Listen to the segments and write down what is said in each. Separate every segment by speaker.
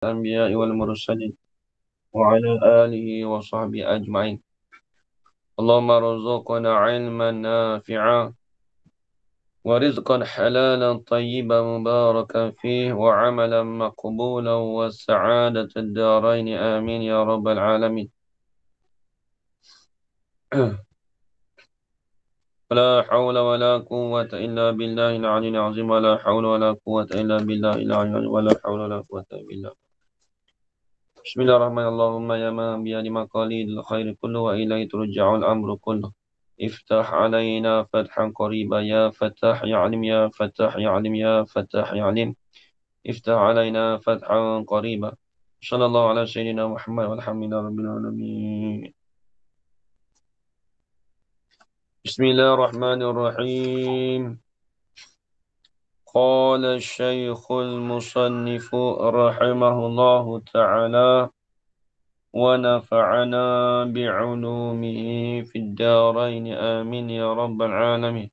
Speaker 1: الأنبياء والمرسلين وعلى آله وصحبه أجمعين. اللهم ارزقنا علما نافعا ورزقا حلالا طيبا مباركا فيه وعملا مقبولا والسعادة الدارين آمين يا رب العالمين. ولا حول ولا قوة إلا بالله العلي العظيم. ولا حول ولا قوة إلا بالله العلي العظيم. ولا حول ولا قوة إلا بالله. بسم الله الرحمن الرحيم. اللهم يا من بيد مقاليد الخير كله وإليه ترجع الأمر كله. افتح علينا فتحا قريبا يا فتاح يا عليم يا فتاح يا عليم يا فتاح يا عليم. افتح علينا فتحا قريبا. صلى الله على سيدنا محمد والحمد لله رب العالمين. بسم الله الرحمن الرحيم. قال الشيخ المصنف رحمه الله تعالى ونفعنا بعلومه في الدارين آمين يا رب العالمين.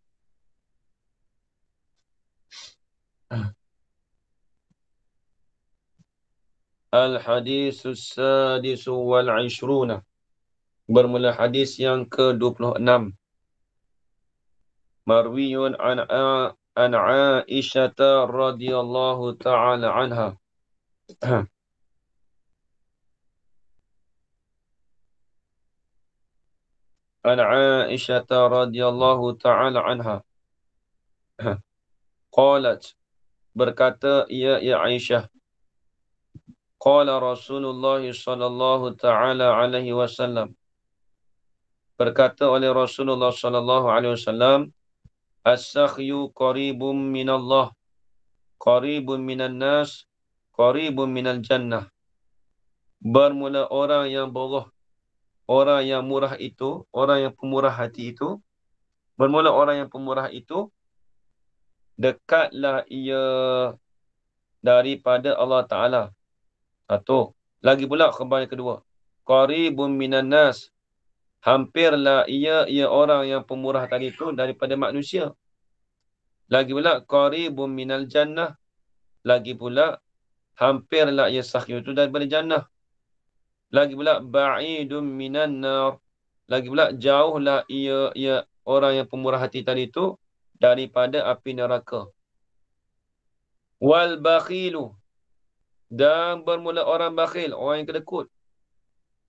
Speaker 1: الحديث السادس والعشرون. Bermula hadis yang ke-26. Marwiyun an Aisyah radhiyallahu ta'ala anha. An Aisyah radhiyallahu ta'ala anha. Qalat, berkata ia Aisyah. Qala Rasulullah sallallahu ta'ala alaihi wasallam. Berkata oleh Rasulullah sallallahu alaihi wasallam, as-sakhyu qaribun minallah, qaribun minan nas, qaribun minal jannah. Bermula orang yang bogoh, orang yang murah itu, orang yang pemurah hati itu, bermula orang yang pemurah itu, dekatlah ia daripada Allah Ta'ala. Satu. Lagi pula khabar yang kedua. Qaribun minan nas. Hampirlah ia orang yang pemurah tadi itu daripada manusia. Lagi pula qaribun minal jannah. Lagi pula hampirlah ia sakhyu itu daripada jannah. Lagi pula ba'idun minan nar. Lagi pula jauhlah ia orang yang pemurah hati tadi itu daripada api neraka. Wal bakhilu, dan bermula orang bakhil, orang yang kedekut.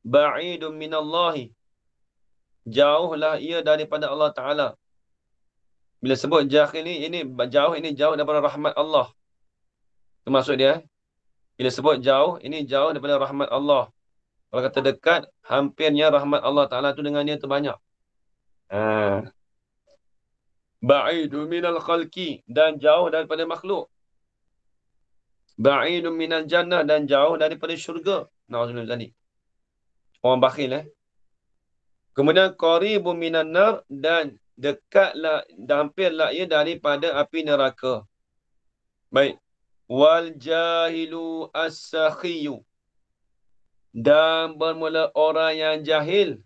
Speaker 1: Ba'idun minallahi, jauhlah ia daripada Allah Ta'ala. Bila sebut jakhil ini jauh daripada rahmat Allah. Termasuk dia. Bila sebut jauh, ini jauh daripada rahmat Allah. Kalau kata dekat, hampirnya rahmat Allah Ta'ala itu dengan dia tu banyak. Ba'idun minal khalqi, dan jauh daripada makhluk. Ba'idun minal jannah, dan jauh daripada syurga. Na'udzubillah tadi. Orang bakhil Kemudian qaribun minan nar, dan dekatlah dan hampirlah ia daripada api neraka. Baik. Wal jahilu as-sakhiyu, dan bermula orang yang jahil.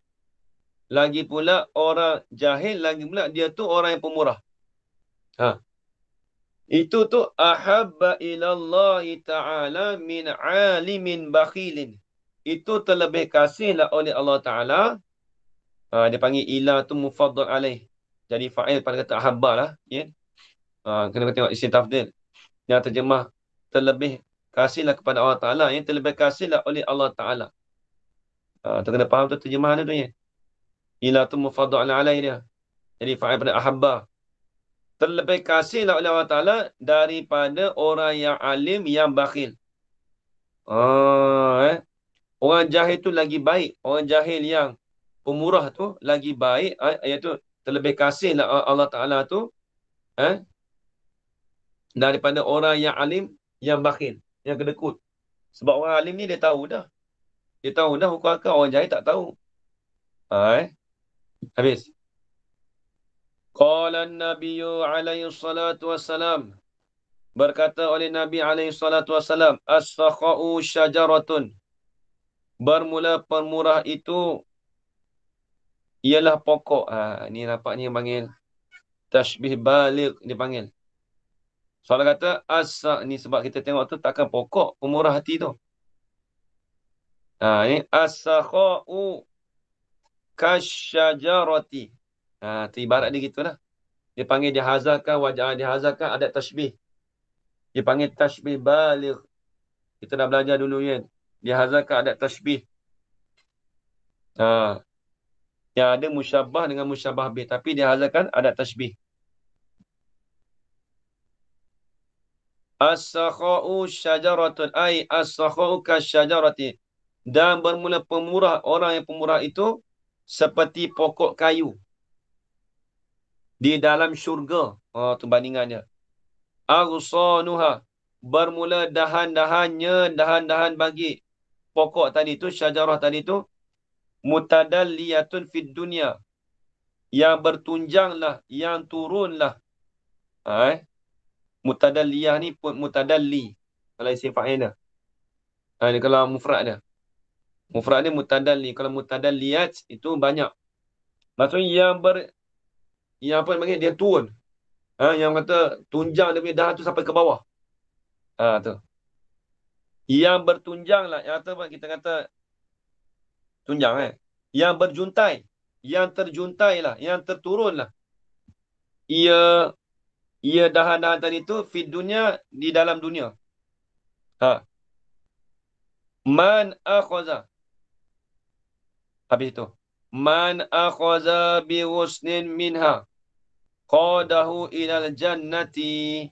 Speaker 1: Lagi pula orang jahil, lagi pula dia tu orang yang pemurah. Itu tu ahabba ilallahi ta'ala min alimin bakhilin. Itu terlebih kasihlah oleh Allah Ta'ala. Dia panggil ilah tu mufaddal alaih. Jadi fa'il pada kata ahabba lah. Ya? Kena tengok isi tafdil. Yang terjemah terlebih kasihlah kepada Allah Ta'ala. Yang terlebih kasihlah oleh Allah Ta'ala. Tu kena faham tu terjemahan tu ya. Ilah tu mufaddal alaih dia. Jadi fa'il pada ahabba. Terlebih kasihlah oleh Allah Ta'ala daripada orang yang alim yang bakhil. Orang jahil tu lagi baik. Orang jahil yang pemurah tu lagi baik. Iaitu terlebih kasihlah Allah Ta'ala tu daripada orang yang alim yang bakhil, yang kedekut. Sebab orang alim ni dia tahu dah. Dia tahu dah hukum akal. Orang jahil tak tahu. Habis. Qala an-nabiyyu alaihi salatu wassalam. Berkata oleh Nabi alaihi salatu wassalam, as-sakha'u syajaratun. Bermula pemurah itu ialah pokok. Ni nampaknya panggil tashbih baligh dipanggil. Soalan kata asa ni sebab kita tengok tu takkan pokok pemurah hati tu. Ini as-sakha'u kasyajarati. Tu ibarat dia gitu lah. Dia panggil dihazarkan, wajah dihazarkan, ada tashbih. Dia panggil tashbih baligh. Kita dah belajar dulu kan. Dihazarkan ada tashbih. Ha. Yang ada musyabah dengan musyabah bih. Tapi dihazarkan ada tashbih. As-sakha'u syajaratun. As-sakha'u kasyajarati. Dan bermula pemurah. Orang yang pemurah itu seperti pokok kayu di dalam syurga. Tu bandingannya. Aghsanuha. Bermula dahan-dahannya, dahan-dahan bagi pokok tadi tu, syajarah tadi tu, mutadalliyatun fid dunya. Yang bertunjanglah, yang turunlah. Mutadalliyah ni pun mutadalli. Kalau isim fa'il dia. Ni kalau mufrad dia. Mufrad dia mutadalli. Kalau mutadalliyat itu banyak. Maksudnya yang apa panggil dia turun. Yang kata tunjang dia punya dahan tu sampai ke bawah. Tu. Yang bertunjang lah. Yang kata kita kata tunjang Yang berjuntai. Yang terjuntai lah. Yang terturun lah. Ia dahan-dahan tadi tu fit dunia di dalam dunia. Man akhaza. Habis itu. Man akhaza bi ghusnin minha qadahu ilal jannati.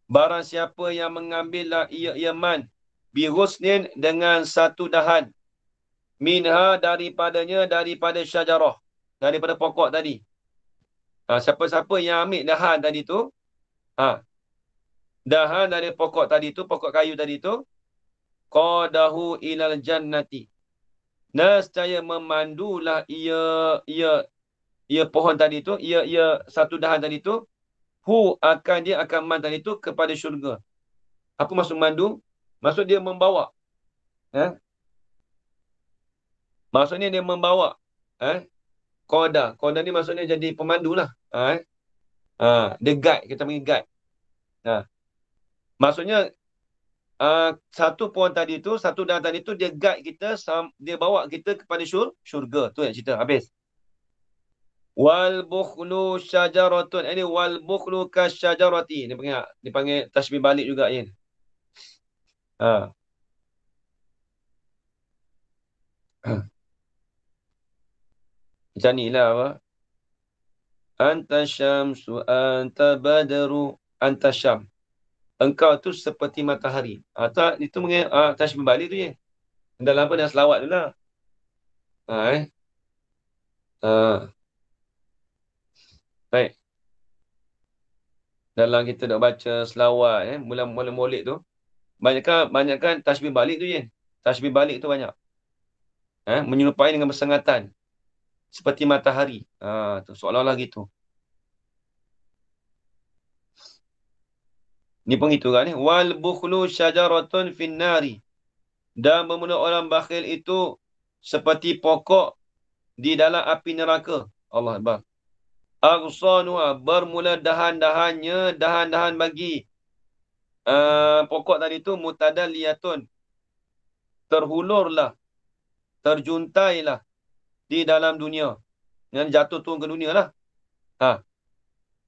Speaker 1: Barang siapa yang mengambillah ia man bi ghusnin dengan satu dahan minha daripada syajarah, daripada pokok tadi. Siapa-siapa yang ambil dahan tadi tu, dahan dari pokok tadi tu, pokok kayu tadi tu, qadahu ilal jannati. Nescaya memandulah ia pohon tadi tu, ia satu dahan tadi tu, dia akan man tadi tu kepada syurga. Apa maksud mandu? Maksud dia membawa. Maksudnya dia membawa. Qada ni maksudnya jadi pemandu lah. Dia guide, kita panggil guide. Maksudnya satu pohon tadi tu, satu dahan tadi tu, dia guide kita, dia bawa kita kepada syurga. Tu yang cerita, habis. Wal bukhlu syajaratun. Ini wal bukhlu kasyajarati. Dia panggil tashbih balik juga ni. Macam ni lah apa? Anta syamsu, anta badru, anta syam. Engkau tu seperti matahari. Itu tashbih balik tu je. Dalam apa? Dalam selawat tu lah. Baik. Dalam kita nak baca selawat, mula-mula molek tu, banyakkan tashbih balik tu je. Tashbih balik tu banyak. Menyerupai dengan bersengatan. Seperti matahari. Tu seolah-olah gitu. Ni pun gitu kan. Wal bukhlu syajaratun finnari. Dan bermula orang bakhil itu seperti pokok di dalam api neraka. Allah Akbar. Aghsanuha. Bermula dahan-dahannya, dahan-dahan bagi pokok tadi tu mutadalliyatun. Terhulurlah. Terjuntailah di dalam dunia. Yang jatuh turun ke dunia lah.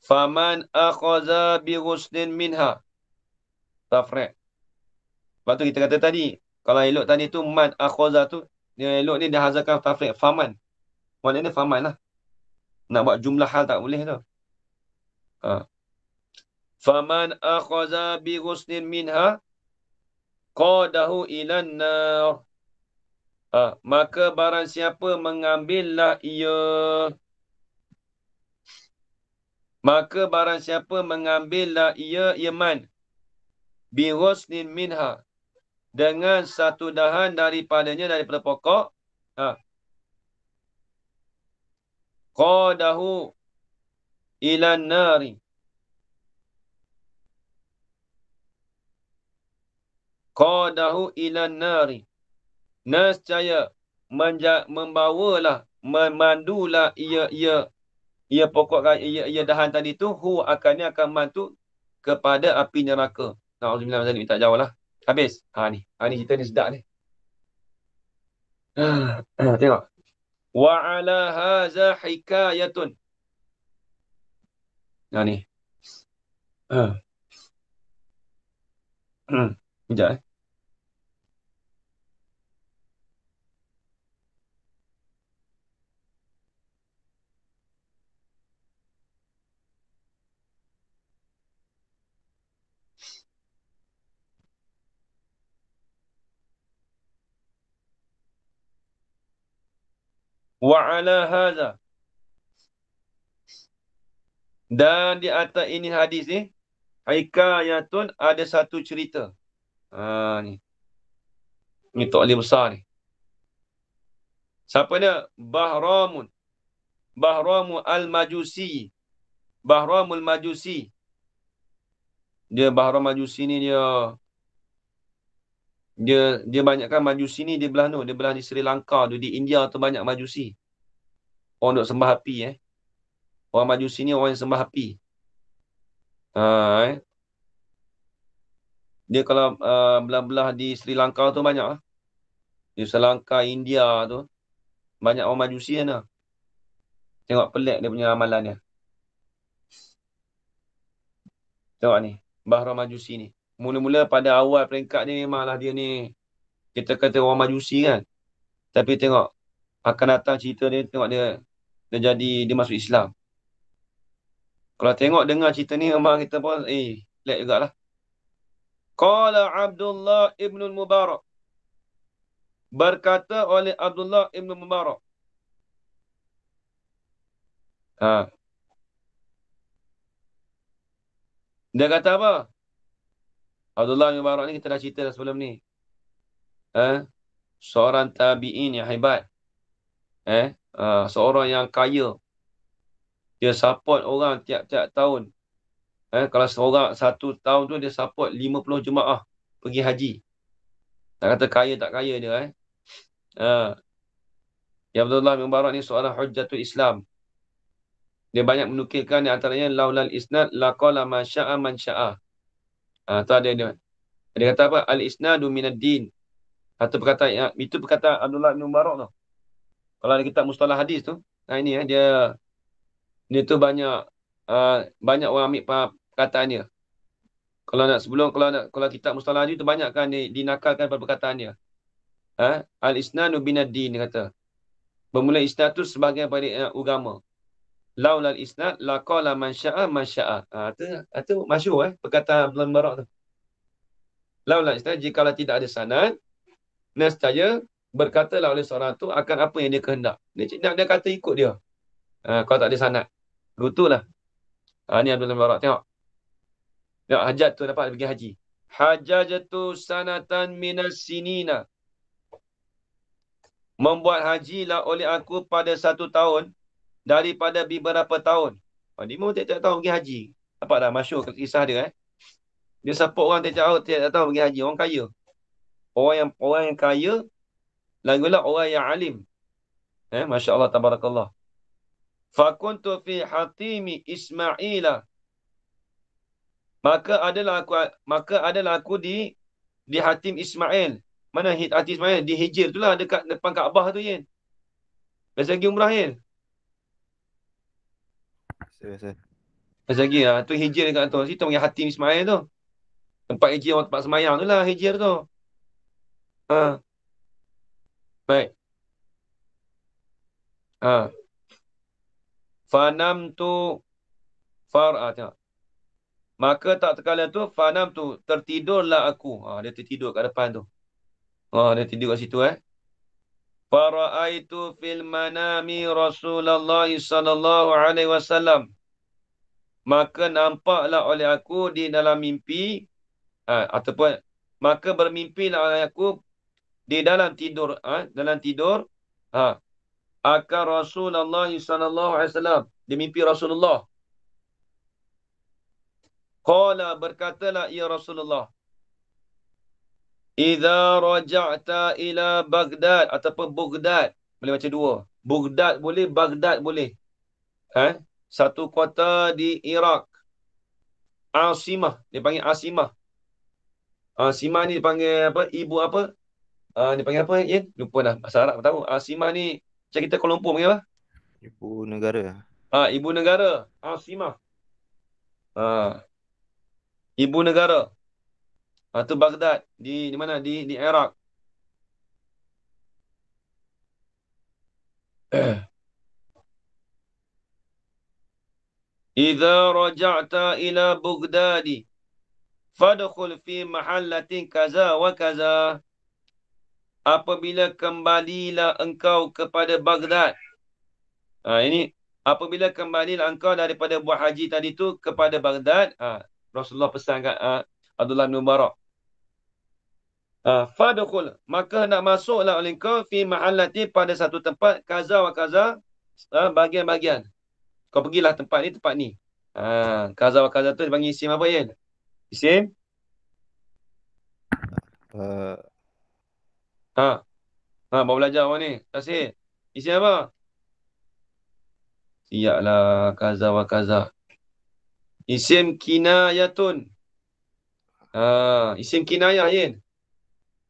Speaker 1: Faman akhaza bi ghusnin minha. Tafriq. Lepas tu kita kata tadi, kalau elok tadi tu man akhaza tu, dia elok ni dia hazarkan tafriq. Faman. Maknanya faman lah. Nak buat jumlah hal tak boleh tu. Faman akhaza bi ghusnin minha qadahu ilan nar. Maka barang siapa mengambillah ia. Maka barang siapa mengambillah ia man. Bi ghusnin minha. Dengan satu dahan daripadanya, daripada pokok. Qadahu ilan nari. Qadahu ilan nari. Nescaya membawalah, memandulah ia pokok, ia dahan tadi tu, akan mantu kepada api neraka. Na'udzubillah, tak jauh lah. Habis. Ni cerita ni sedap ni. Tengok. Wa ala haza hikayatun. Nah ni. Sekejap eh. Wa ala haza. Dan di atas ini hadis ni, hikayatun ada satu cerita. Ni. Ni Tok Ali besar ni. Siapa dia? Bahramun. Bahramu al-Majusi. Bahramul Majusi. Dia Bahram Majusi ni dia banyakkan Majusi ni di belah tu, dia belah di Sri Lanka tu, di India tu banyak Majusi. Orang duk sembah api Orang Majusi ni orang yang sembah api. Eh. Dia kalau belah-belah di Sri Lanka tu banyak Di Sri Lanka, India tu banyak orang Majusi kan. Tengok pelik dia punya amalan dia. Tengok ni, Bahram Majusi ni. Mula-mula pada awal peringkat ni memanglah dia ni kita kata orang Majusi kan. Tapi tengok akan datang cerita dia, tengok dia jadi dia masuk Islam. Kalau tengok dengar cerita ni memang kita pun pelik jugalah. Qala Abdullah ibn Mubarak. Berkata oleh Abdullah ibn Mubarak. Dia kata apa? Abdullah bin Mubarak ni kita dah cerita dah sebelum ni. Seorang tabi'in yang hebat. Seorang yang kaya. Dia support orang tiap-tiap tahun. Kalau seorang satu tahun tu dia support 50 jemaah pergi haji. Tak kata kaya tak kaya dia. Ya Abdullah bin Mubarak ni seorang hujjatul Islam. Dia banyak menukilkan di antaranya laulal isnad laqala ma syaa man syaa. Tu ada dia. Dia kata apa? Al-isnadu minad din. Itu perkataan Abdullah bin Mubarak tu. Kalau ada kitab mustalah hadis tu, ini dia tu banyak orang ambil perkataan dia. Kalau kitab mustalah hadis tu banyak kan dinakalkan pada perkataan dia. Al-isnadu minad din dia kata. Bermula isnad tu sebahagian pada agama. Laulal isnad laqala man syaa man syaa. Itu masyhur perkataan Abdullah bin Mubarak tu. Laulal isnad jikalau tidak ada sanad, nescaya berkatalah oleh seorang tu akan apa yang dia kehendak. Dia kata ikut dia. Kalau tak ada sanad. Betul lah. Ni Abdullah bin Mubarak tengok. Tengok hajat tu dapat pergi haji. Hajajatu sanatan minas sinina. Membuat hajilah oleh aku pada 1 tahun daripada beberapa tahun. Dia memang tiap-tiap tahun pergi haji. Nampak dah masyhur kisah dia Dia support orang tiap-tiap tahun pergi haji. Orang kaya. Orang yang kaya lagilah orang yang alim. Masya Allah tabarakallah. Fakuntu fi hatimi Ismaila. Maka adalah aku di Hatim Ismail. Mana Hatim Ismail? Di Hijr tu lah, dekat depan Kaabah tu Yen. Biasa lagi umrah Yen. Biasa lagi tu Hijr dekat tu. Situ panggil Hatim Ismail tu. Tempat Hijr, tempat semayang tu lah Hijr tu. Baik. Fanam tu tengok. Maka tak terkala tu fanam tu tertidurlah aku. Dia tertidur kat depan tu. Dia tidur kat situ Fara'aitu fil manami Rasulullah sallallahu alaihi wasallam. Maka nampaklah oleh aku di dalam mimpi ataupun maka bermimpilah oleh aku di dalam tidur akan Rasulullah sallallahu alaihi wasallam. Di mimpi Rasulullah. Qala berkatalah ya Rasulullah. Idza raja'ta ila Baghdad ataupun Baghdad. Boleh baca dua. Baghdad boleh, Baghdad boleh. Satu kota di Iraq. Asimah. Dia panggil Asimah. Asimah ni dipanggil apa? Ibu apa? Dia panggil apa, Yen? Lupa dah. Bahasa Arab tahu. Asimah ni, macam kita Kuala Lumpur panggil apa?
Speaker 2: Ibu negara.
Speaker 1: Ibu negara. Asimah. Ah, ibu negara. Tu Baghdad. Di mana? Di Iraq. Idza raja'ta ila Baghdadi fadkhul fi mahallatin kaza wa kaza. Apabila kembalilah engkau kepada Baghdad. Ini apabila kembalilah engkau daripada buat haji tadi tu kepada Baghdad. Rasulullah pesan kat Abdullah bin Mubarak. Fadkhul, maka nak masuklah oleh engkau fi mahallati, pada satu tempat kaza wa kaza, bagian-bagian. Kau pergilah tempat ni. Kaza wa kaza tu dipanggil isim apa, ya? Isim?
Speaker 2: Uh,
Speaker 1: Ha, baru belajar awak ni. Tasir. Isim apa? Siaplah, kaza wa kaza. Isim kinayatun. Isim kinayah, Yin.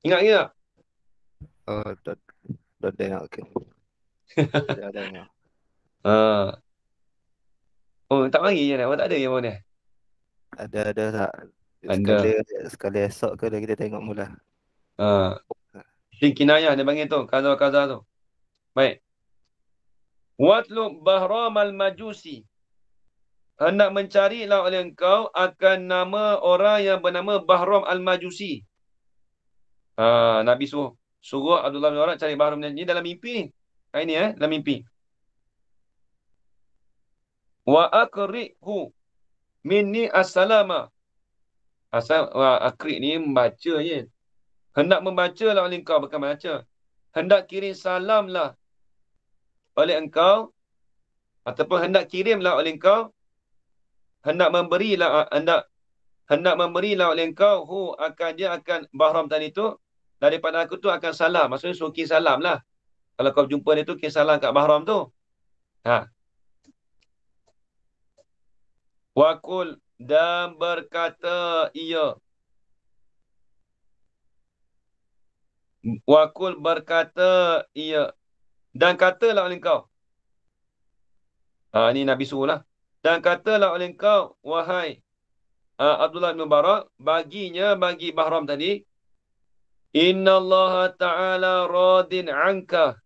Speaker 1: Ingat ke tak?
Speaker 2: dah, dah tengok ke? Dah tengok.
Speaker 1: Ha. Oh, tak mari je. Awak tak ada yang mana?
Speaker 2: Ada tak? Sekali
Speaker 1: Ada.
Speaker 2: sekali esok ke dah kita tengok mula.
Speaker 1: Ha. Isim kinayah dia panggil tu. Kaza wa kaza tu. Baik. Watlub Bahram al-Majusi. Hendak mencarilah oleh engkau akan nama orang yang bernama Bahram al-Majusi. Nabi suruh Abdullah bin Umar cari Bahram ni dalam mimpi ni. Ini dalam mimpi. Wa aqri'hu minni as-salama. Akri ni membaca je. Hendak membaca lah oleh engkau, bukan baca. Hendak kirim salam lah oleh engkau, ataupun hendak kirimlah oleh engkau, hendak memberilah oleh engkau akan dia akan Bahram tadi tu daripada aku tu akan salam. Maksudnya suruh kirim salam lah. Kalau kau jumpa dia tu, kirim salam kat Bahram tu. Wakul, dan berkata ia. Wakul, berkata ia. Dan katalah oleh engkau. Ini Nabi suruh lah. Dan katalah oleh engkau, wahai Abdullah bin Mubarak, bagi Bahram tadi, Inna Allah Ta'ala radin anka.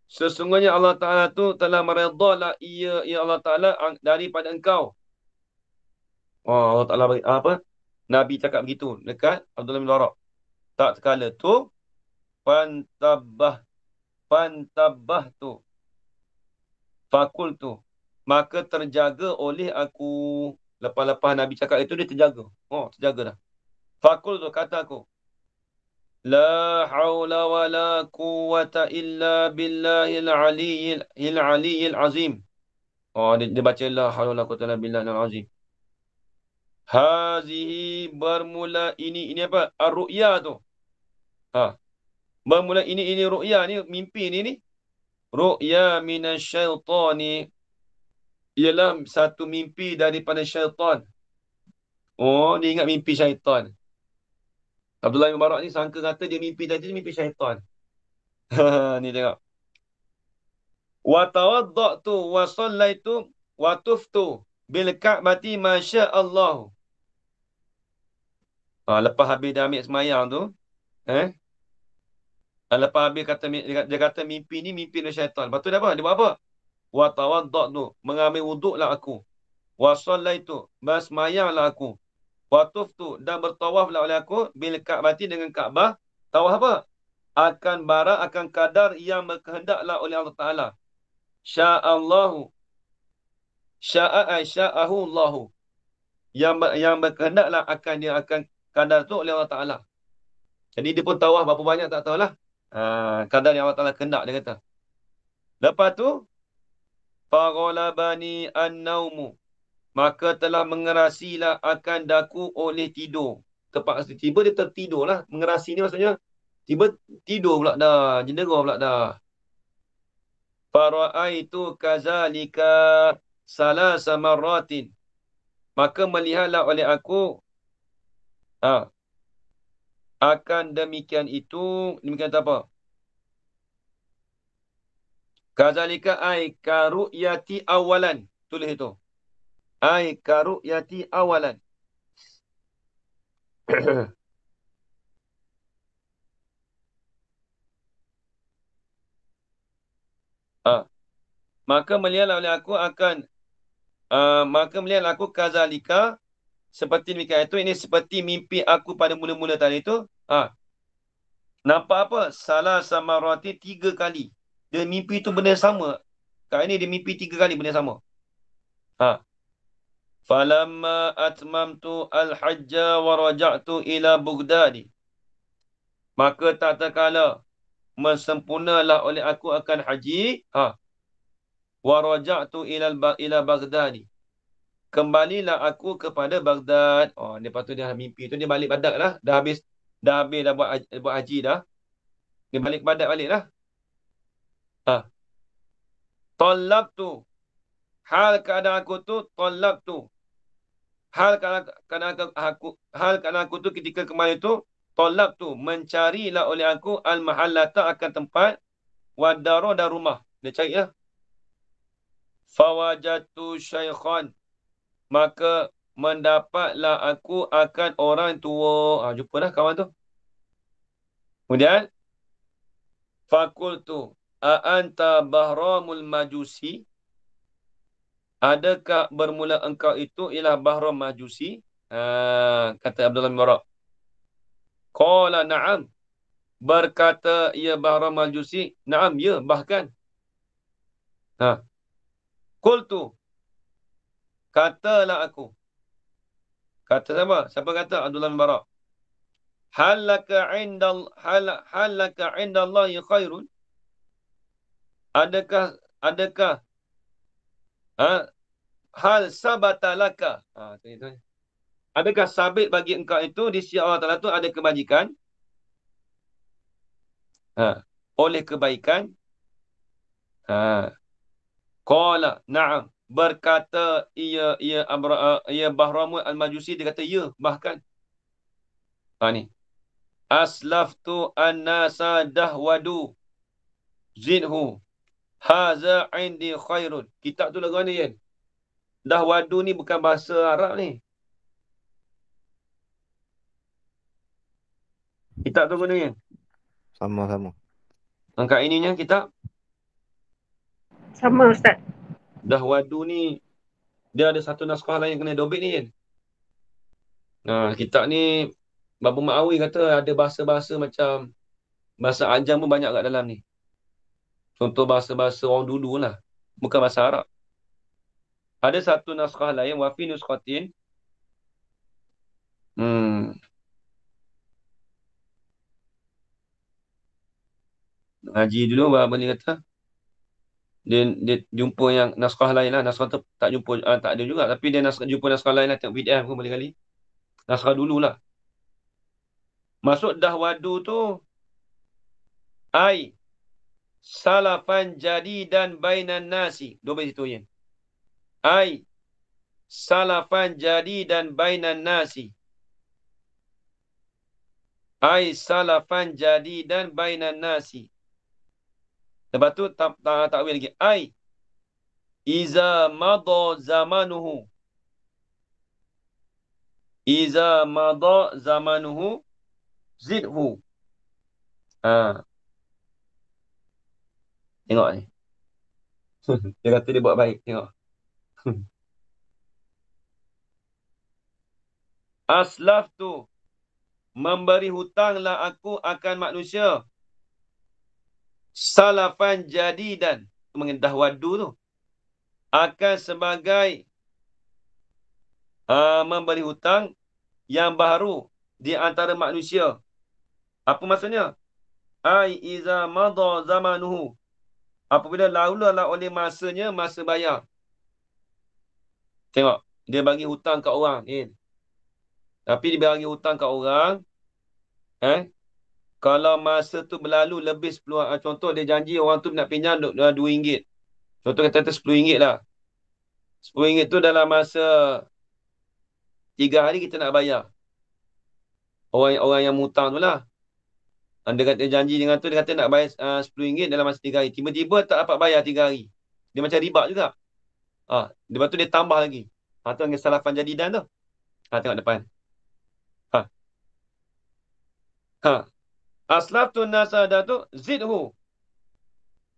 Speaker 1: Sesungguhnya Allah Ta'ala tu telah meredalah ia Allah Ta'ala daripada engkau. Allah Ta'ala apa? Nabi cakap begitu dekat Abdullah bin Mubarak. Tak sekala tu, pantabah tu. Fakul tu. Maka terjaga oleh aku. Lepas-lepas Nabi cakap itu, dia terjaga. Terjaga dah. Fakul tu, kata aku. La hawla wa la quwata illa billahil aliyyil azim. Dia baca la hawla wa la quwata illa billahil azim. Hazihi, bermula ini apa? Ar-ru'ya tu. Bermula ini ru'ya ni, mimpi ni. Ru'ya minasyaitani. Ialah satu mimpi daripada syaitan. Dia ingat mimpi syaitan. Abdullah bin Mubarak ni sangka kata dia mimpi tadi, mimpi syaitan. Ni tengok. Wa tawaddatu wa sallaitu wa tuftu bil ka'bati masya Allah. Lepas habis dah ambil semayang tu, lepas habis dia kata mimpi ni mimpi dari syaitan. Lepas tu dia apa? Dia buat apa? Wa tawaddatu, mengambil wuduklah aku. Wa sallaitu, bersemayanglah aku. Wa tuftu, dan bertawaflah oleh aku bil ka'bati, dengan Kaabah. Tawaf apa? Akan barak, akan kadar yang berkehendaklah oleh Allah Ta'ala. Sya'allahu. Sya'ahu Allahu. Yang berkehendaklah akan dia akan kadar tu oleh Allah Ta'ala. Jadi dia pun tawaf berapa banyak tak tahulah. Kadar yang Allah Ta'ala kehendak, dia kata. Lepas tu, Faghalabani an-naumu. Maka telah mengerasilah akan daku oleh tidur. Terpaksa tiba dia tertidur lah. Mengerasi ni maksudnya tiba tidur pula dah. Jendera pula dah. Fara'aitu kazalika salasa marratin. Maka melihatlah oleh aku Akan demikian itu, demikian apa? Kazalika ay karu'yati awalan. Tulis itu. Ay karu'yati awalan. ah. Maka melihatlah oleh aku akan maka melihatlah aku kazalika seperti demikian itu. Ini seperti mimpi aku pada mula-mula tadi itu. Nampak apa? Salah sama roti 3 kali. Dia mimpi itu benda sama. Kali ini dia mimpi 3 kali benda sama. Falamma atmamtu al-hajja wa raja'tu ila Baghdad. Maka tak terkala mensempurnalah oleh aku akan haji. Wa raja'tu ila Baghdad. Kembalilah aku kepada Baghdad. Lepas tu dia mimpi tu dia balik Baghdad lah. Dah habis dah buat haji dah. Dia balik ke Baghdad balik lah. Talabtu. Hal keadaan aku tu talabtu. Hal keadaan aku tu ketika kemarin tu talabtu mencarilah oleh aku al-mahallata akan tempat wadaro dan rumah. Dia cari lah. Fawajatu syaikhan. Maka mendapatlah aku akan orang tua. Jumpa dah kawan tu. Kemudian fakultu a'anta bahramul majusi. Adakah bermula engkau itu ialah Bahram Majusi? Kata Abdullah bin Barak. Qala na'am. Berkata ia Bahram Majusi. Na'am, ya, bahkan. Qultu. Katalah aku. Kata siapa? Siapa kata? Abdullah bin Barak. Halaka indallahi khairun. Adakah hal sabatalaka. Adakah sabit bagi engkau itu di sisi Allah Ta'ala itu ada kebajikan? Oleh kebaikan. Qala na'am. Berkata ia Bahramul al-Majusi, dia kata ya, bahkan. Ni. Aslaftu an-nasa dahwadu zidhu haza indi khairun. Kitab tu lagu ni kan. Dahwadu ni bukan bahasa Arab ni. Kitab tu guna kan.
Speaker 2: Sama-sama.
Speaker 1: Angkat ininya kitab.
Speaker 3: Sama Ustaz.
Speaker 1: Dahwadu ni dia ada satu naskah lain yang kena dobit ni kan. Kitab ni Babu Ma'awi kata ada bahasa-bahasa macam bahasa Ajam pun banyak kat dalam ni. Contoh bahasa-bahasa orang dulu lah. Bukan bahasa Arab. Ada satu naskah lain. Wafi nuskhatin. Haji dulu apa ni kata. Dia jumpa yang naskah lain lah. Naskah tu tak jumpa. Tak ada juga. Tapi dia jumpa naskah lain lah. Tengok PDF pun boleh kali. Naskah dulu lah. Masuk dahwadu tu. Ai. Salafan jadi dan bainan nasi. Dua baris itu ya. Ai. Salafan jadi dan bainan nasi. Ai salafan jadi dan bainan nasi. Lepas tu takwil lagi. Ai. Iza madha zamanuhu. Iza madha zamanuhu. Zidhu. Tengok ni. Dia kata dia buat baik. Tengok. Aslaf tu. Memberi hutanglah aku akan manusia. Salafan jadidan. Mengendah wadu tu. Akan sebagai memberi hutang yang baru di antara manusia. Apa maksudnya? Ai iza madha zamanuhu. Apabila lalulah oleh masanya, masa bayar. Tengok. Dia bagi hutang kat orang. Tapi dia bagi hutang kat orang. Kalau masa tu berlalu lebih 10. Contoh dia janji orang tu nak pinjam RM2. Contoh kata RM10 lah. RM10 tu dalam masa 3 hari kita nak bayar. Orang yang hutang tu lah. Dia kata janji dengan tu, dia kata nak bayar RM10 dalam masa 3 hari. Tiba-tiba tak dapat bayar 3 hari. Dia macam riba juga. Lepas tu dia tambah lagi. Tu yang salafan jadidan tu. Tengok depan. Ha. Ha. Aslaftu nasada tu zidhu.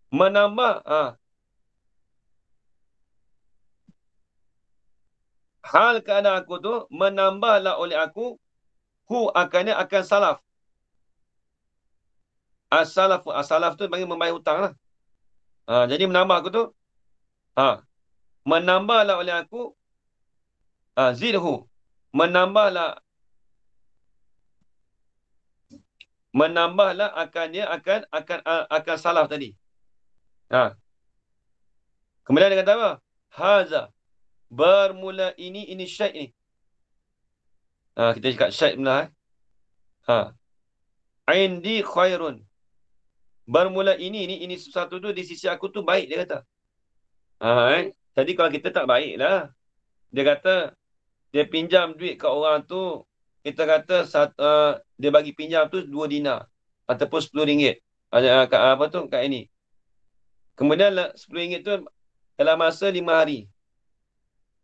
Speaker 1: Menambah. Hal keadaan aku tu menambahlah oleh aku. Akannya akan salaf. As-salaf tu bagi membayar hutang lah. Jadi menambah aku tu. Menambahlah oleh aku. Zidhu. Menambahlah akan dia akan salaf tadi. Kemudian dia kata apa? Haza. Bermula ini syaid ni. Kita cakap syaid benar. Indi khairun. Bermula ini sesuatu tu di sisi aku tu baik, dia kata. Jadi kalau kita tak baik lah. Dia kata, dia pinjam duit ke orang tu, kita kata dia bagi pinjam tu 2 dinar. Ataupun RM10. Apa tu? Kat ini. Kemudian RM10 tu dalam masa 5 hari.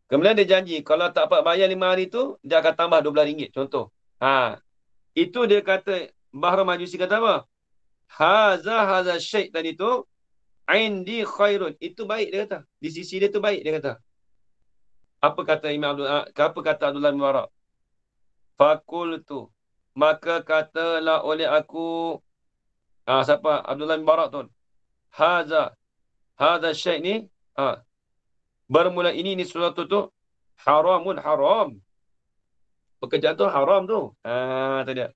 Speaker 1: Kemudian dia janji, kalau tak dapat bayar 5 hari tu, dia akan tambah RM12. Contoh. Itu dia kata, Bahra Majusi kata apa? Haza syait tadi tu, indi khairun. Itu baik, dia kata. Di sisi dia tu baik, dia kata. Apa kata Abdullah bin Barak? Fakultu. Maka katalah oleh aku, siapa? Abdullah bin Barak tu. Haza syait ni, bermula ini sesuatu tu, haramun haram. Pekerjaan tu haram tu. Tadi.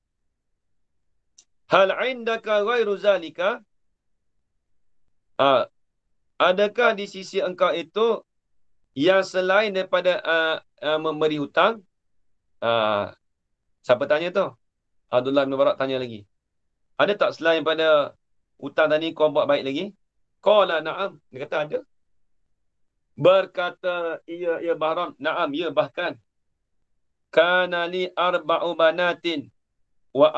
Speaker 1: Hal indaka ghairu zalika? Adakah di sisi engkau itu yang selain daripada memberi hutang? Siapa tanya tu? Abdullah bin Barak tanya lagi. Ada tak selain daripada hutang tadi kau buat baik lagi? Qala na'am. Dia kata ada. Berkata ia Bahram, na'am, ya bahkan. Kana li arba'u banatin wa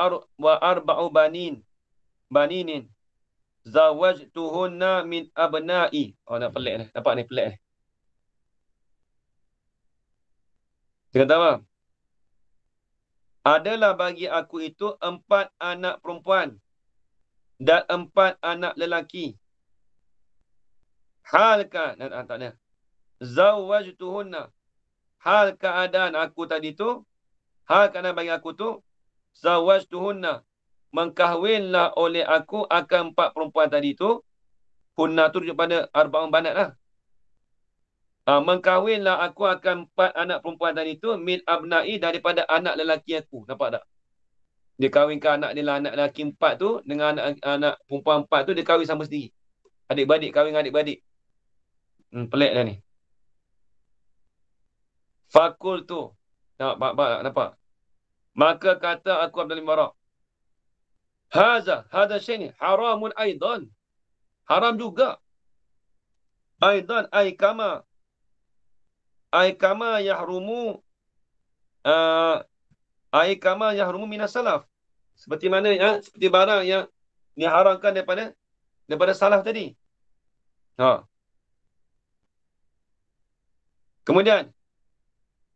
Speaker 1: arba'u baninin. Zawajtuhunna min abna'i. Nak pelik ni. Nampak ni pelik ni. Dia kata apa? Adalah bagi aku itu 4 anak perempuan dan 4 anak lelaki. Halkan, tak ada. Zawajtuhunna. Hal keadaan aku tadi tu, hal keadaan bagi aku tu, zawajtuhunna. Mengkahwinlah oleh aku akan 4 perempuan tadi tu. Hunna tu rujuk pada arba'un banat lah. Mengkahwinlah aku akan 4 anak perempuan tadi tu min abna'i, daripada anak lelaki aku. Nampak tak? Dia kahwinkan anak dia lah, anak lelaki 4 tu dengan anak perempuan 4 tu, dia kahwin sama sendiri. Adik-beradik, kahwin dengan adik-beradik. Pelik dah ni. Fakul tu. Nampak? Maka kata aku Abdul Barak. Haza syai ni haramun aidan. Haram juga. Aidan kama yahrumu kama yahrumu minas salaf. Seperti mana seperti barang yang diharamkan daripada salaf tadi. Kemudian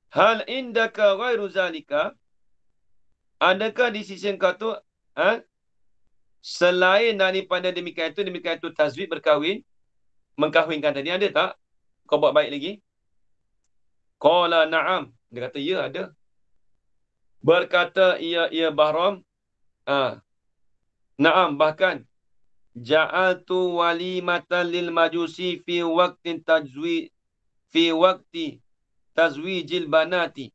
Speaker 1: hal indaka ghairu zalika? Adakah di sisi engkau tu selain daripada demikian itu tazwid, berkahwin, mengkahwinkan tadi, ada tak? Kau buat baik lagi? Qala na'am. Dia kata ya, ada. Berkata ia Bahram, na'am, bahkan ja'altu walimatan lil majusi fi waqti tazwijil banati.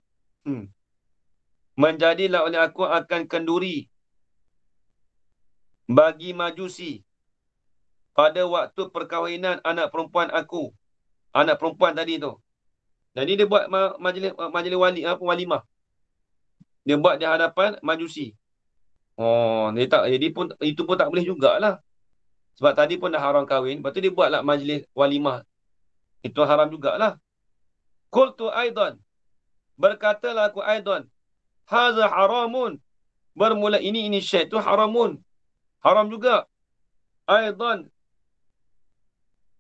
Speaker 1: Menjadilah oleh aku akan kenduri bagi majusi pada waktu perkahwinan anak perempuan aku. Anak perempuan tadi tu. Jadi dia buat majlis walimah. Dia buat di hadapan majusi. Jadi itu pun tak boleh jugalah. Sebab tadi pun dah haram kahwin. Lepas tu dia buatlah majlis walimah. Itu haram jugalah. Qultu aidan. Berkatalah aku aidan. Haza haramun. bermula ini syai itu haramun. Haram juga. Aidan.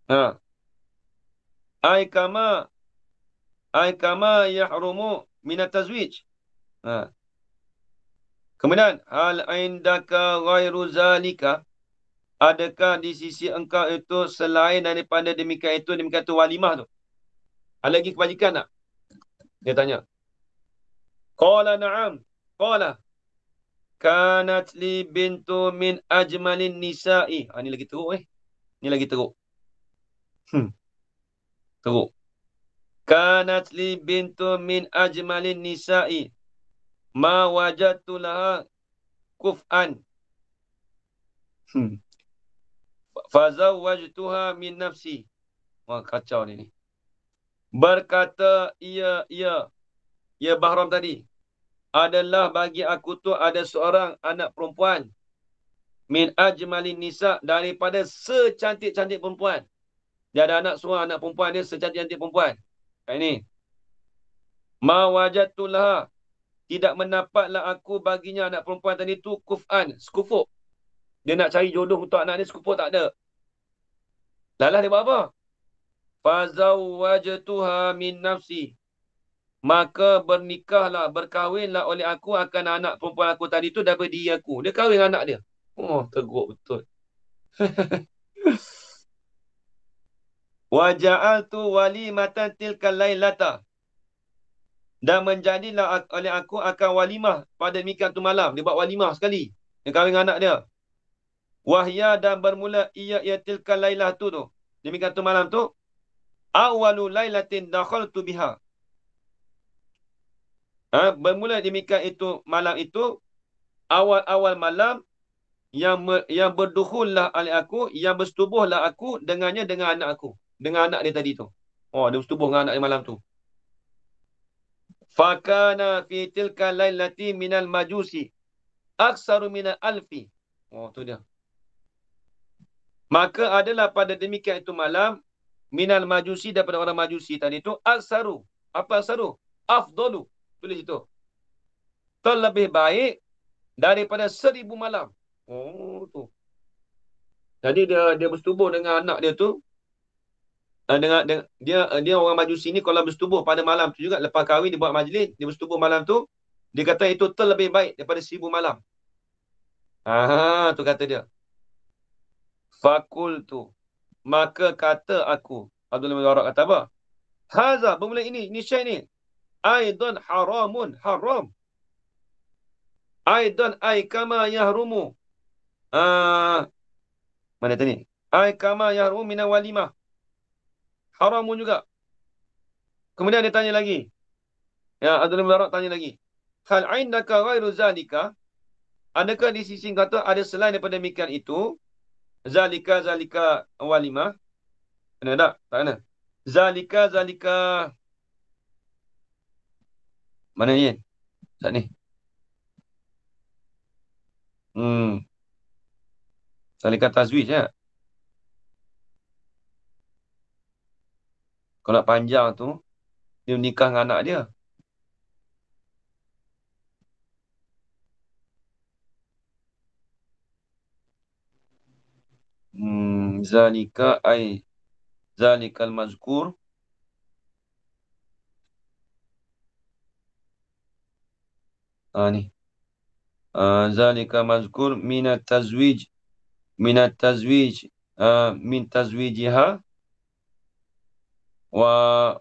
Speaker 1: Ha. Ai kama yahrumu minat tazwij. Ha. Kemudian hal indaka ghairu zalika, adakah di sisi engkau itu selain daripada demikian itu walimah tu? Ada lagi kebajikan tak? Dia tanya. Qala na'am. Qala kanat li bintu min ajmalin nisa'i. Ni lagi teruk Ni lagi teruk. Teruk. Kanat li bintu min ajmalin nisa'i. Ma wajadtu laha kuf'an. Fazawwajtuha min nafsi. Wah, kacau ni. Berkata ia Bahram tadi, adalah bagi aku tu ada seorang anak perempuan min ajmalin nisa, daripada secantik-cantik perempuan. Dia ada anak seorang, anak perempuan dia secantik-cantik perempuan. Kayak ni. Ma wajadtu laha, tidak mendapatlah aku baginya anak perempuan tadi tu kuf'an, sekufuk. Dia nak cari jodoh untuk anak dia, sekufuk tak ada. Lalah dia buat apa? Fazawwajtuha min nafsi, maka bernikahlah, berkahwinlah oleh aku akan anak perempuan aku tadi tu daripada diri aku. Dia kahwin dengan anak dia. Oh, teruk betul. Wa ja'altu walimatan tilkal lailata, dan menjadilah oleh aku akan walimah pada demikian tu malam. Dia buat walimah sekali. Dia kahwin dengan anak dia. Wahya, dan bermula ia tilkal lailah tu. Demikian tu malam tu. Awalu lailatin dakhaltu biha. Bermula demikian itu malam itu, awal-awal malam yang berdukhullah oleh aku, yang bersetubuhlah aku dengannya, dengan anak aku, dengan anak dia tadi tu. Oh, dia bersetubuh dengan anak dia malam tu. Fakana fi tilka lailati minal majusi aksaru minal alfi. Oh, tu dia. Maka adalah pada demikian itu malam, minal majusi, daripada orang majusi tadi tu, aksaru. Apa aksaru? Afdalu. Tulis itu. Terlebih baik daripada 1000 malam. Oh, tu. Jadi dia bersetubuh dengan anak dia tu. Dia orang majusi ni kalau bersetubuh pada malam tu juga, lepas kahwin dia buat majlis, dia bersetubuh malam tu, dia kata itu terlebih baik daripada 1000 malam. Tu kata dia. Fakultu, maka kata aku. Abdullah bin Barak kata apa? Haza, bermula ini syai ni. Aidan haramun, haram. Aidan ay kama yahrumu. Mana tadi? Ay kama yahrumu minal walimah. Haramun juga. Kemudian dia tanya lagi. Ya, Abdullah bin Barak tanya lagi. Hal indaka ghairu zalika? Adakah di sisi kata ada selain daripada demikian itu? Zalika walimah. Ada tak? Tak ada. Zalika. Mana ni? Tak ni. Zalika tazwij ya. Kalau nak panjang tu, dia menikah dengan anak dia. Zalika ay zalikal mazkur. Ni. Zalika mazkur minat tazwij. Min tazwijiha wa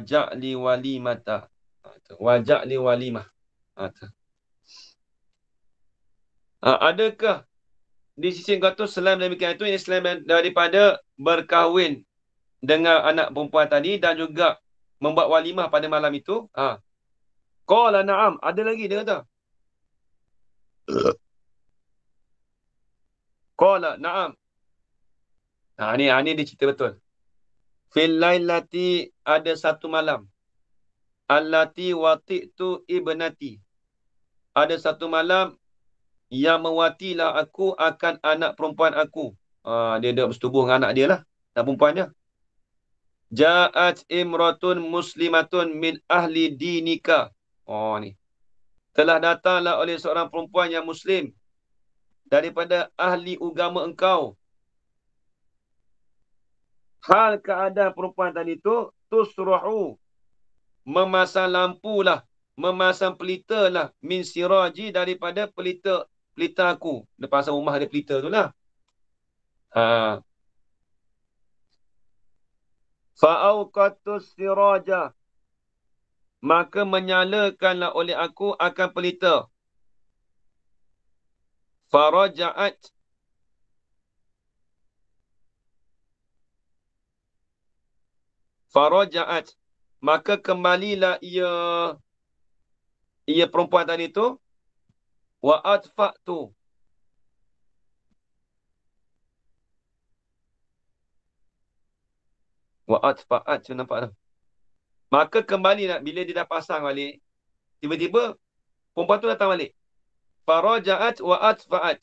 Speaker 1: ja'li walimata. Wa ja'li walimah. Adakah di sisi kata selain demikian itu, ini selain daripada berkahwin dengan anak perempuan tadi dan juga membuat walimah pada malam itu? Qala na'am, ada lagi dia kata. Qala na'am. Ni dia cerita betul. Fil lailati, ada satu malam. Allati wati'tu ibnati. Ada satu malam yang mewatilah aku akan anak perempuan aku. Dia bersetubuh dengan anak dia lah. Anak perempuan dia. Ja'at imratun muslimatun min ahli dinika. Ni. telah datanglah oleh seorang perempuan yang Muslim daripada ahli agama engkau. Hal keadaan perempuan tadi tu, tusruhu, memasang lampu lah, memasang pelita lah, min siraji, daripada pelita aku. Dia pasang rumah ada pelita tu lah. Fa'auqatus siraja, maka menyalakanlah oleh aku akan pelita. Faraja'at, maka kembalilah ia perempuan tadi tu. Wa atfa'tu, wa atfa'at, tu nampak tu. Maka kembalilah, bila dia dah pasang balik, tiba-tiba perempuan tu datang balik. Faraja'at wa atfa'at,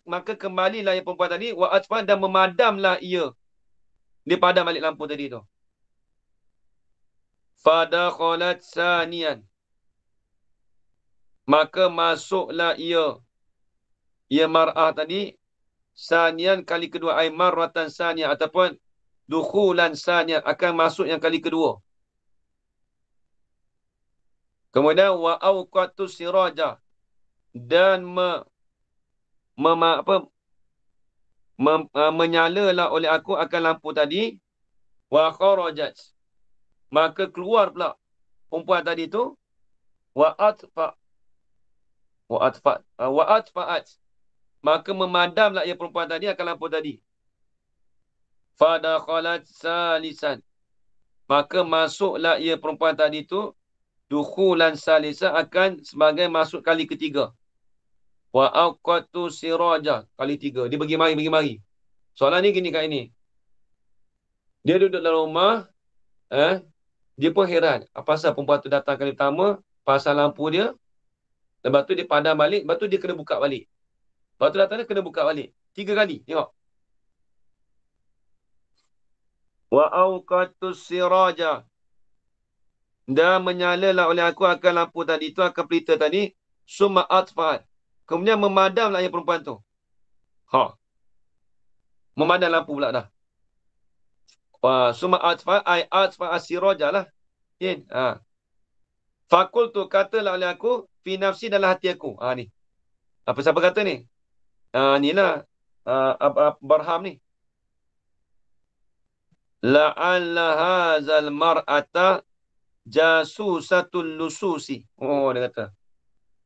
Speaker 1: maka kembalilah ia perempuan tadi, wa atfa'at, dan memadamlah ia. Dia padam balik lampu tadi tu. Fadakhalat saniyan, maka masuklah ia mar'ah tadi, saniyan, kali kedua, ay marratan saniyan, ataupun dukhulan saniyan, akan masuk yang kali kedua. Kemudian wa auqatus siraja, dan menyalalah oleh aku akan lampu tadi. Wa kharajat, maka keluar pula perempuan tadi tu. Wa atfa'at, maka memadamlah ia perempuan tadi akan lampu tadi. Fadakhalat salisan, maka masuklah ia perempuan tadi tu, dukhulan salisan, akan sebagai masuk kali ketiga. Wa auqatu siraja, kali tiga. Dia bagi mari. Soalan ni gini kat ini. Dia duduk dalam rumah, dia pun heran. Apa pasal perempuan tu datang kali pertama, pasal lampu dia, lepas tu dia padam balik, lepas tu dia kena buka balik. Lepas tu datang dia kena buka balik. 3 kali, tengok. Wa auqatu siraja, dan menyalalah oleh aku akan lampu tadi tu, akan pelita tadi. Summa atfa'at, kemudian memadamlah yang perempuan tu. Memadam lampu pula dah. Summa atfa'at, ay atfa'at siraja lah. Fakul tu, katalah oleh aku, fi nafsi, dalam hati aku. Ni. Siapa kata ni? Ni lah. Barham ni. La'alla hazal mar'ata jasusatul lususi. Dia kata,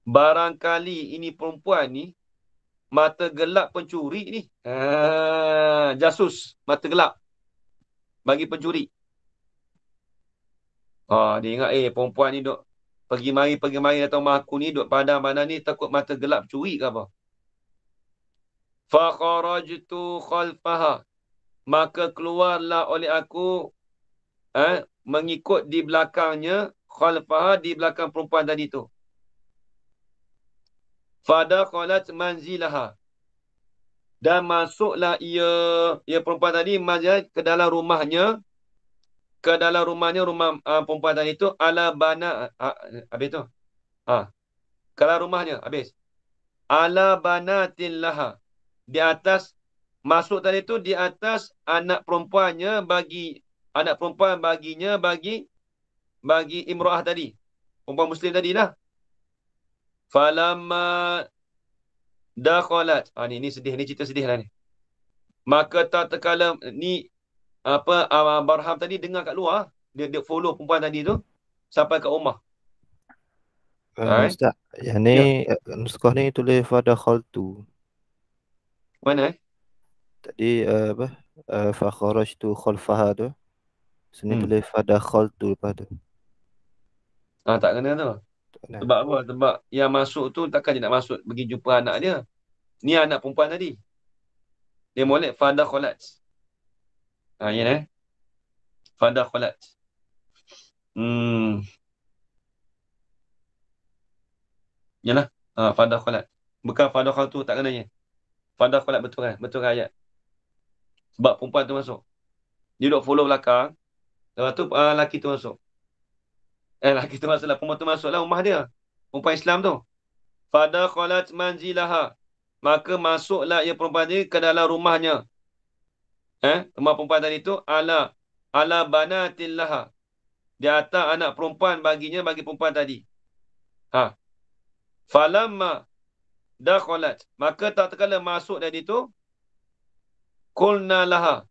Speaker 1: barangkali ini perempuan ni mata gelap pencuri ni. Jasus, mata gelap bagi pencuri. Dia ingat, perempuan ni duk pergi mari datang rumah aku ni, duk padam mana ni, takut mata gelap curi ke apa. Fa kharajtu khalfaha, maka keluarlah oleh aku, mengikut di belakangnya, khalfaha, di belakang perempuan tadi tu. Fadakhalat manzilaha, dan masuklah ia perempuan tadi manzil, ke dalam rumah perempuan tadi tu, ala bana, habis tu. Ke dalam rumahnya, habis. Ala banatin laha, di atas, masuk tadi tu di atas anak perempuan baginya, bagi imra'ah tadi, perempuan Muslim tadi lah. Falamma dakhalat, ni sedih, ni cerita sedih lah ni. Maka tak terkala ni, Barham tadi dengar kat luar, dia follow perempuan tadi tu sampai kat rumah.
Speaker 2: Ustaz, yang ni nuskah ni tulis fadakhaltu.
Speaker 1: Mana
Speaker 2: Tadi fa kharajtu khalfaha tu. Sini tulis fadakhaltu lepas tu.
Speaker 1: Tak kena tu. Sebab apa? Sebab yang masuk tu takkan dia nak masuk pergi jumpa anak dia. Ni anak perempuan tadi. Dia molek fadakhalat. Ya. Fadakhalat. Yalah. Fadakhalat. Bukan fadakhaltu, tak kenanya. Fadakhalat, betul kan? Betul kan ayat? Sebab perempuan tu masuk. Dia duduk follow belakang. Lepas tu lelaki tu masuk. Lelaki tu masuk lah. Perempuan tu masuk lah rumah dia. perempuan Islam tu. Fadakhalat manzilaha. Maka masuklah ia perempuan tadi ke dalam rumahnya. Rumah perempuan tadi tu ala banatillaha. Di atas anak perempuan baginya, bagi perempuan tadi. Falamma dakhalat. Maka tak terkala masuk tadi tu, qulna laha.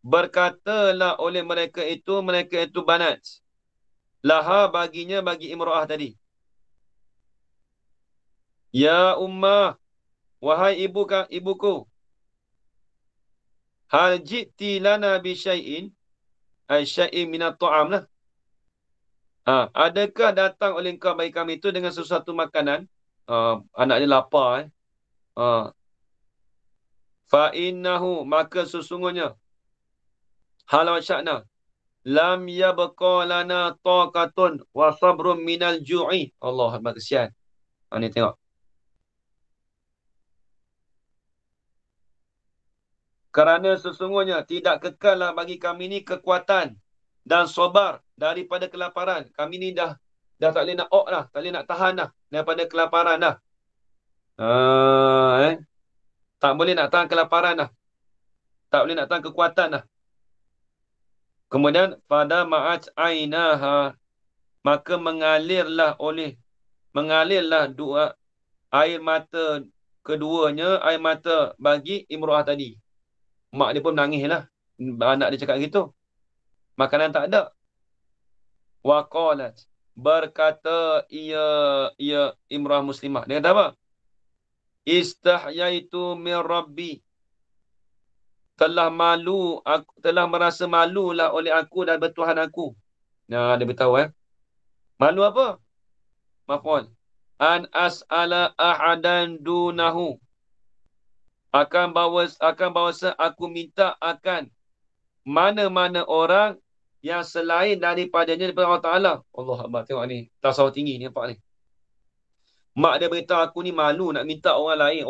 Speaker 1: Berkatalah oleh mereka itu banat. Laha baginya, bagi imra'ah tadi. Ya ummah, wahai ibuku. Hal ji'ti lana bi syai'in, ay syai'in minat ta'am lah. Adakah datang oleh engkau bagi kami itu dengan sesuatu makanan? Anak dia lapar. Fa innahu, maka sesungguhnya halau sya'na lam yabqa lana taqatun wa sabrun minal ju'i. Allah Akbar, kesian. Ni tengok. Kerana sesungguhnya tidak kekallah bagi kami ni kekuatan dan sabar daripada kelaparan. Kami ni dah tak boleh nak dah, tak boleh nak tahan dah daripada kelaparan dah. Tak boleh nak tahan kelaparan dah. Tak boleh nak tahan kekuatan dah. Kemudian pada ma'at ainaha, maka mengalirlah dua air mata keduanya, air mata bagi imra'ah tadi. Mak dia pun menangis lah. Anak dia cakap gitu. Makanan tak ada. Waqalat, berkata ia imra'ah muslimah. Dia kata apa? Istahyaitu min rabbi. Telah merasa malulah oleh aku dan bertuhan aku. Nah, dia beritahu malu apa? Maf'ul. An as'ala ahadan dunahu. Akan bahawasa aku minta akan mana-mana orang yang selain daripadanya daripada Allah Ta'ala. Allah Akbar, tengok ni. Tasawuf tinggi ni, nampak ni. Mak dia beritahu aku ni malu nak minta orang lain,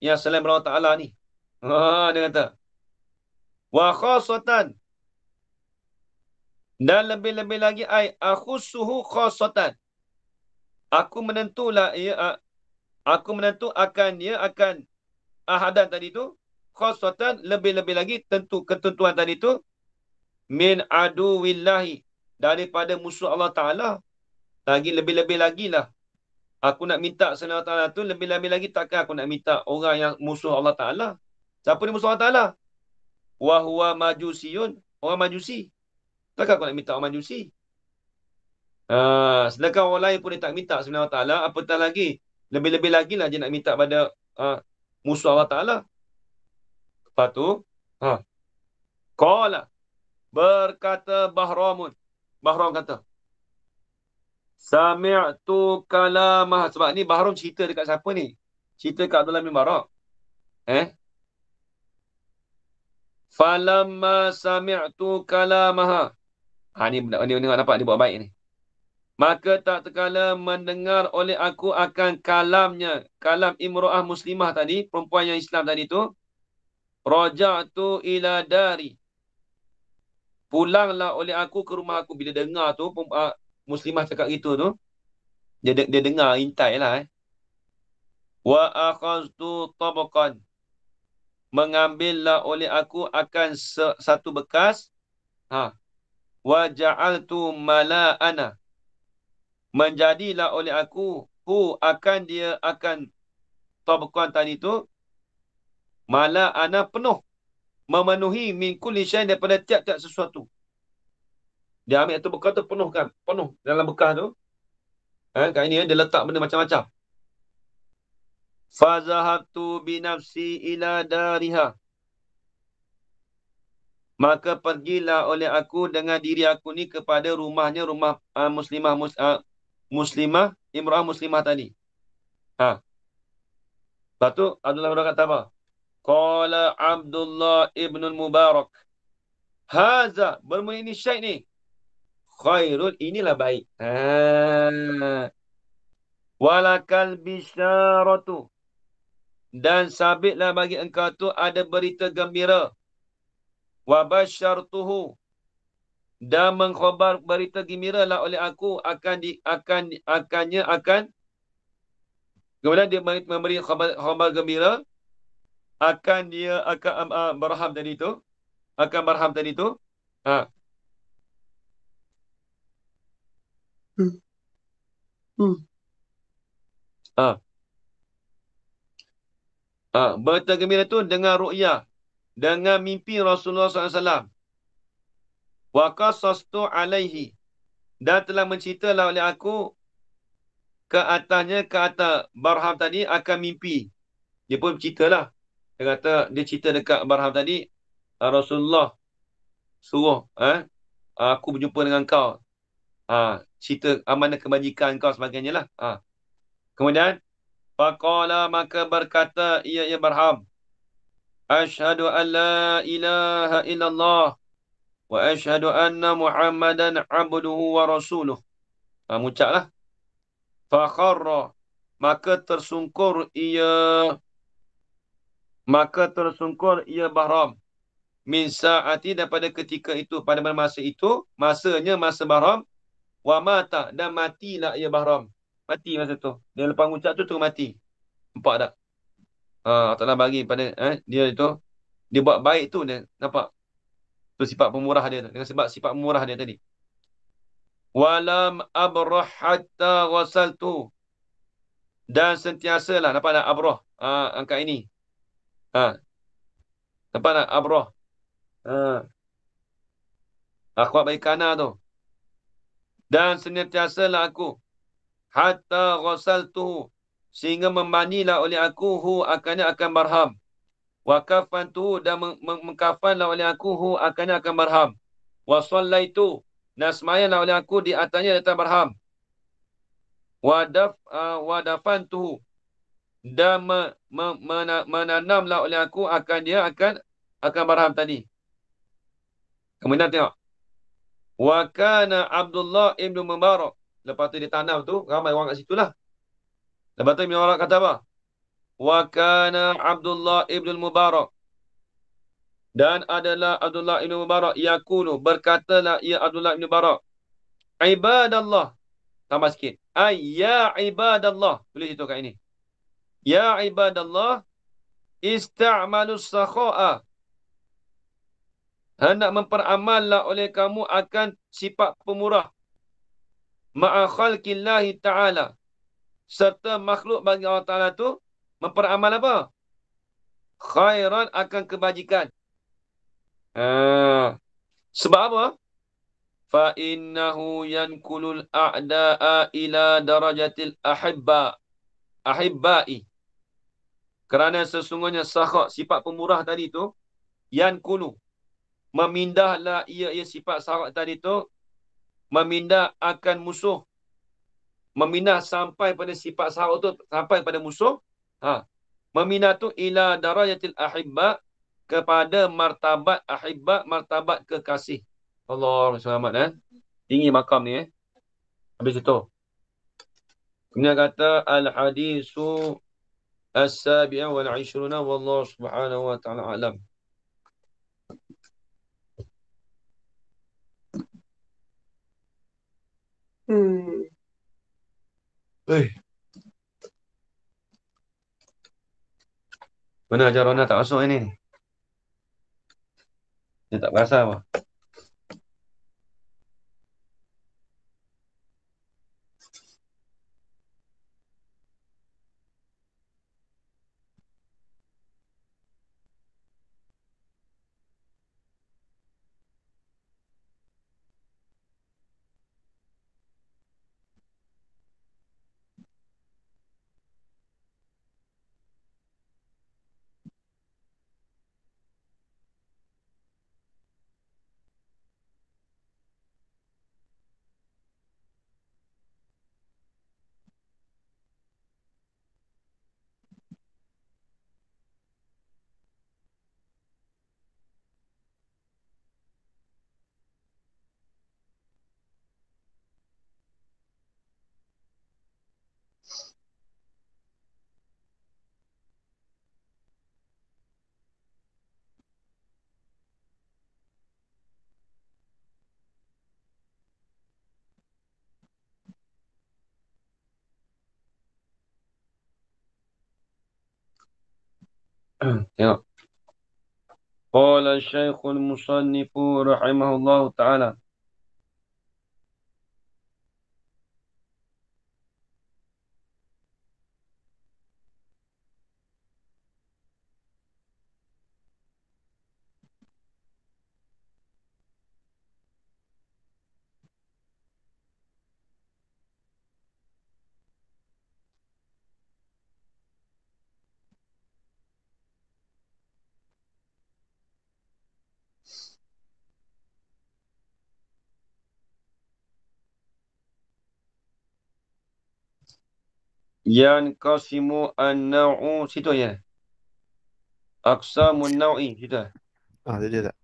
Speaker 1: yang selain daripada Allah Ta'ala ni. Dia kata. Wa khasatan. Dan lebih-lebih lagi akhussuhu khasatan. Aku menentu akan ahadan tadi tu khasatan, lebih-lebih lagi ketentuan tadi tu min aduwillahi, daripada musuh Allah Ta'ala. Lebih-lebih lagi lah. Aku nak minta selain Allah Ta'ala tu, lebih-lebih lagi takkan aku nak minta orang yang musuh Allah Ta'ala. Siapa ni musuh Allah Ta'ala? Wahuwa majusiyun. Orang majusi. Takkan aku nak minta orang majusi. Sedangkan orang lain pun dia tak minta selain Allah Ta'ala. Apatah lagi, lebih-lebih lagi lah dia nak minta pada musuh Allah Ta'ala. Lepas tu, qala, berkata Bahram kata, sami'tu kalamah. Sebab ni Bahram cerita dekat siapa ni? Cerita dekat Abdullah bin Barak. Falamma sami'tu kalamaha. Ni nampak dia buat baik ni. Maka tak terkala mendengar oleh aku akan kalam imra'ah muslimah tadi, perempuan yang Islam tadi tu, raja'tu ila dari. Pulanglah oleh aku ke rumah aku. Bila dengar tu, muslimah cakap gitu tu, dia dengar, intai lah. Wa akhaztu tabaqan. Mengambillah oleh aku akan satu bekas. Wa ja'altu mala'ana. Menjadilah oleh aku akan tabaqan tadi tu mala'ana, penuh, memenuhi min kulli syai, daripada tiap-tiap sesuatu. Dia ambil tu bekas tu, penuh dalam bekas tu. Kat ini dia letak benda macam-macam. Fazahabtu binafsi ila dariha. Maka pergilah oleh aku dengan diri aku ni kepada rumah muslimah, imra'ah muslimah tadi. Lepas tu Abdullah bin Barak kata apa? Qala Abdullah ibn Mubarak. Haza, bermula ini syaih ni. Khairul, inilah baik. Walakal bisyaratu. Dan sabitlah bagi engkau tu ada berita gembira. Wa basyartuhu. dan mengkhabar berita gembiralah oleh aku akan kemudian dia memberi khabar gembira akan dia akan Barham tadi tu, akan Barham tadi tu. Ha. Hmm. Hmm. Ha. Berita gembira tu dengan ru'yah, dengan mimpi Rasulullah SAW. Wa qasastu alaihi, dan telah menceritalah oleh aku ke atasnya, ke atas Barham tadi akan mimpi. Dia pun ceritalah. Dia kata, dia cerita dekat Barham tadi, Rasulullah suruh aku berjumpa dengan kau. Cerita amanah kebajikan kau sebagainya lah. Kemudian, faqala, maka berkata ia Barham, asyhadu an la ilaha illallah wa asyhadu anna Muhammadan abduhu wa rasuluh. Mengucaplah. Fakharra, maka tersungkur ia Bahram min sa'ati, daripada ketika itu, pada masa itu, masanya masa Bahram, wa mata, dan matilah ia Bahram. Mati masa tu. Dia lepas mengucap tu terus mati. Nampak tak? Allah Ta'ala bagi pada dia itu, dia buat baik tu, dia nampak. Tu sifat pemurah dia tu. Dengan sebab sifat pemurah dia tadi. Walam abrah hatta wasaltu, dan sentiasalah, nampak tak abrah? Angkat ini. Nampak tak abrah? Akhwat baik kana tu. Dan senantiasalah aku hatta ghasaltuhu, sehingga memandilah oleh aku akan Barham. Wa kafantuhu, dan mengkafanlah oleh aku akan Barham. Wa sallaitu, dan semayalah oleh aku di atasnya atas Barham. Wa dafantuhu, dan menanamlah oleh aku akan Barham tadi. Kemudian tengok. Wa kana Abdullah ibn Mubarak. Lepas tu dia tanam tu, ramai orang kat situ lah. Lepas tu Ibn Mubarak kata apa? Wa kana Abdullah ibn Mubarak, dan adalah Abdullah ibn Mubarak, yakulu, berkatalah ia Abdullah ibn Mubarak, ibadallah, tambah sikit, ya ibadallah, tulis itu kat ini, ya ibadallah, ista'malus sakha'a, hendak memperamallah oleh kamu akan sifat pemurah, ma'a khalqillahi ta'ala, serta makhluk bagi Allah Ta'ala tu, memperamal apa? Khairan, akan kebajikan. Sebab apa? Fa innahu yankulul a'da'a ila darajatil ahibba'i. Kerana sesungguhnya sakhak, sifat pemurah tadi tu, yankulu, memindahlah ia sifat sakhak tadi tu, memindah akan musuh. Memindah sampai pada sifat sakhak tu, sampai pada musuh. Memindah tu ila darajatil ahibba, kepada martabat ahibba, martabat kekasih. Allah selamat. Tinggi makam ni. Habis itu. Kemudian kata al-hadisu as-sabi'a wal 'ishruna, wallahu subhanahu wa ta'ala alam. Mana ajar Rona tak masuk ini? Dia tak berasa apa? Tengok. Qala Syekhul Musannifu rahimahullahu ta'ala. Yanqasimu an-naw'u. Situ ya. Aqsamun naw'i. Situ.
Speaker 2: Ah, tadi tak?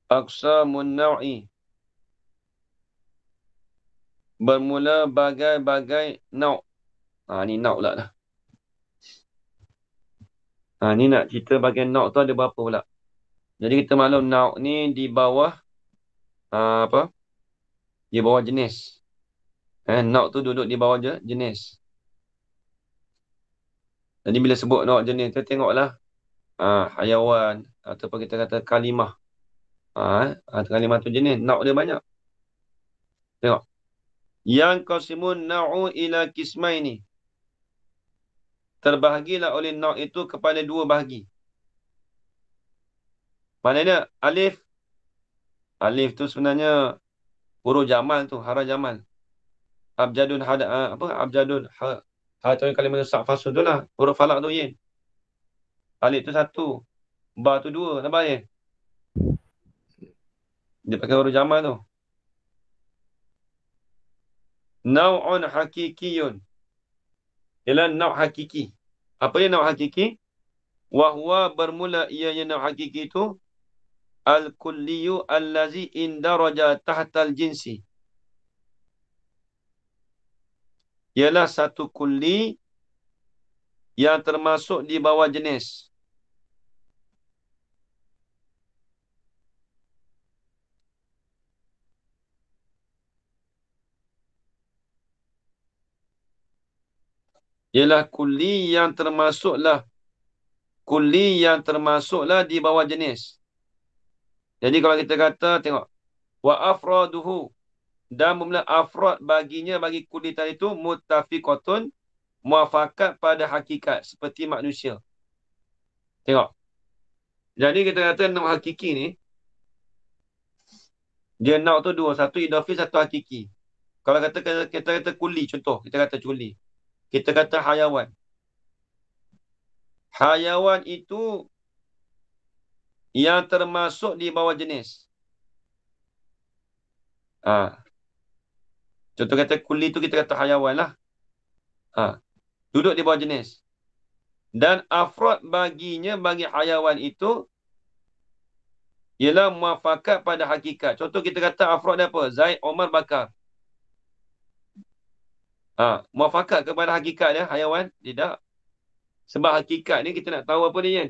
Speaker 1: Aqsamun naw'i. Bermula bagai-bagai naw'. Ni naw' pula dah. Ni nak cerita bagian naw' tu ada berapa pula. Jadi kita maklum naw' ni di bawah apa? Di bawah jenis. Naw' tu duduk di bawah jenis. Jadi bila sebut naw' jenis tu tengoklah hayawan ataupun kita kata kalimah. Kalimah tu jenis. Naw' dia banyak. Tengok. Yang qasimun naw'u ila kismaini. Terbahagilah oleh naw' itu kepada dua bahagi. Maknanya alif. Alif tu sebenarnya huruf jamal tu, haraf jamal. Abjadun Abjadun tu kalimah sa'fasu tu lah. Huruf falak tu yin. Alif tu satu. Ba tu dua. Nampak yin? Dia pakai huruf jamal tu. Naw'un hakikiyun. Ialah naw' hakiki. Apa dia naw' hakiki? Wahwa bermula ianya naw' hakiki tu al-kulliyu allazi indaraja tahtal jinsi. Ialah satu kulli yang termasuk di bawah jenis. Ialah kulli yang termasuklah di bawah jenis. Jadi kalau kita kata, tengok. Wa afraduhu. Dan bermula afrad baginya, bagi kulli tadi itu, muttafiqatun, muafakat pada hakikat. Seperti manusia. Tengok. Jadi kita kata naw' hakiki ni, dia naw' tu dua. Satu idafi, satu hakiki. Kalau kita kata kulli, contoh. Kita kata kulli. Kita kata hayawan. Hayawan itu yang termasuk di bawah jenis. Contoh kata kulli tu kita kata hayawan lah. Duduk di bawah jenis. Dan afrad baginya, bagi hayawan itu, ialah muafakat pada hakikat. Contoh kita kata afrad dia apa? Zaid, Omar, Bakar. Muafakat kepada hakikat dia, hayawan? Tidak. Sebab hakikat ni kita nak tahu apa dia kan?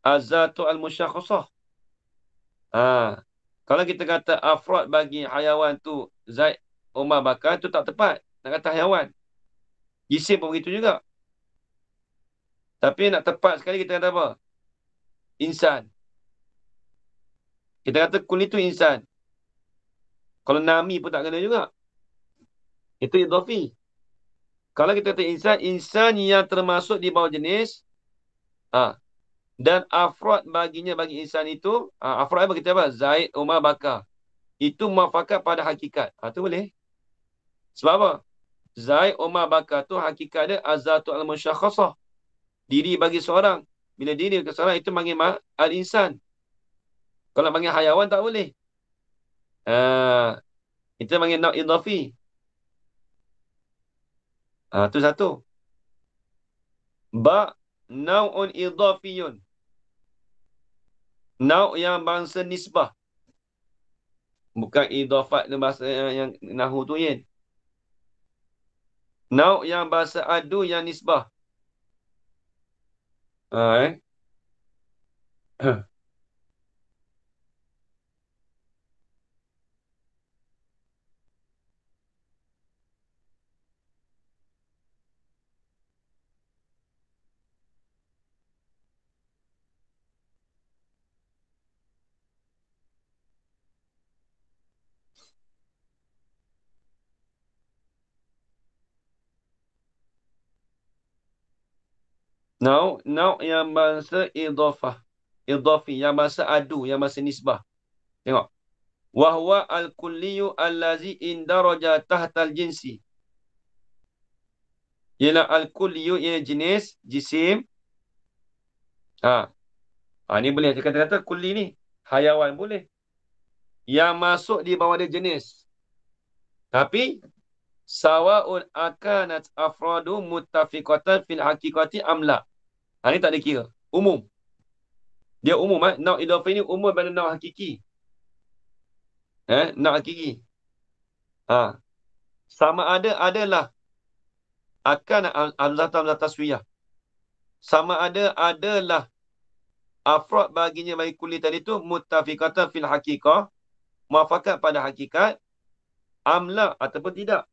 Speaker 1: Azatu al-musyakhasah. Kalau kita kata afrad bagi hayawan tu Zaid, Omar, Bakar, tu tak tepat. Nak kata hayawan. Jisim pun begitu juga. Tapi nak tepat sekali kita kata apa? Insan. Kita kata kul itu insan. Kalau nami pun tak kena juga. Itu idhafi. Kalau kita kata insan, insan yang termasuk di bawah jenis. Dan afrad baginya, bagi insan itu. Afrad apa kita apa? Zaid, Umar, Bakar. Itu muafakat pada hakikat. Itu boleh. Sebab apa? Zaid, Umar, Bakar tu hakikat dia azatu al-musyakhasah. Diri bagi seorang. Bila diri bagi seorang itu panggil al-insan. Kalau panggil hayawan tak boleh. Kita panggil naw' idhafi. Itu satu. Naw'un idhafiyun. Naw' yang bangsa nisbah. Bukan idafat dalam bahasa yang nahu tu, Yin. Nau' yang bahasa adu yang nisbah. Ha, Nau' yang bahasa idafah. Idafi, yang bahasa adu, yang bahasa nisbah. Tengok. Wahwa al-kulliyu allazi indaraja tahtal jinsi. Ialah al-kulliyu, ialah jenis, jisim. Ha. Ha, ni boleh. Dia kata-kata kulli ni. Hayawan boleh. Yang masuk di bawah dia jenis. Tapi, sawa'un akanat afradu muttafiqatan fil haqiqati amla. Ha, ni tak ada kira. Umum. Dia umum. Nau' idafah ni umum pada nau' hakiki. Nau' hakiki. Ha. Sama adalah akan hamzah taswiyah. Sama adalah afrad baginya bagi kulli tadi tu muttafiqatan fil haqiqah, muafakat pada hakikat, amla ataupun tidak.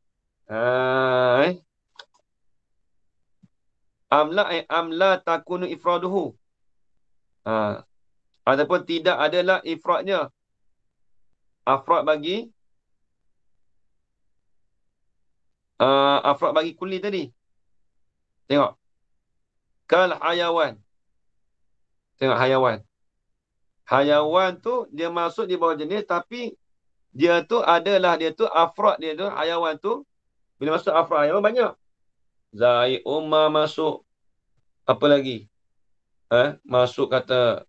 Speaker 1: Amla takunu ifraduhu. Ataupun tidak adalah ifradnya. Afrad bagi kulli tadi. Tengok. Kal hayawan. Tengok hayawan. Hayawan tu dia masuk di bawah jenis, tapi dia tu afrad dia tu, hayawan tu. Bila masuk afrad hayawan banyak. Zaid, Umar masuk. Apa lagi? Masuk kata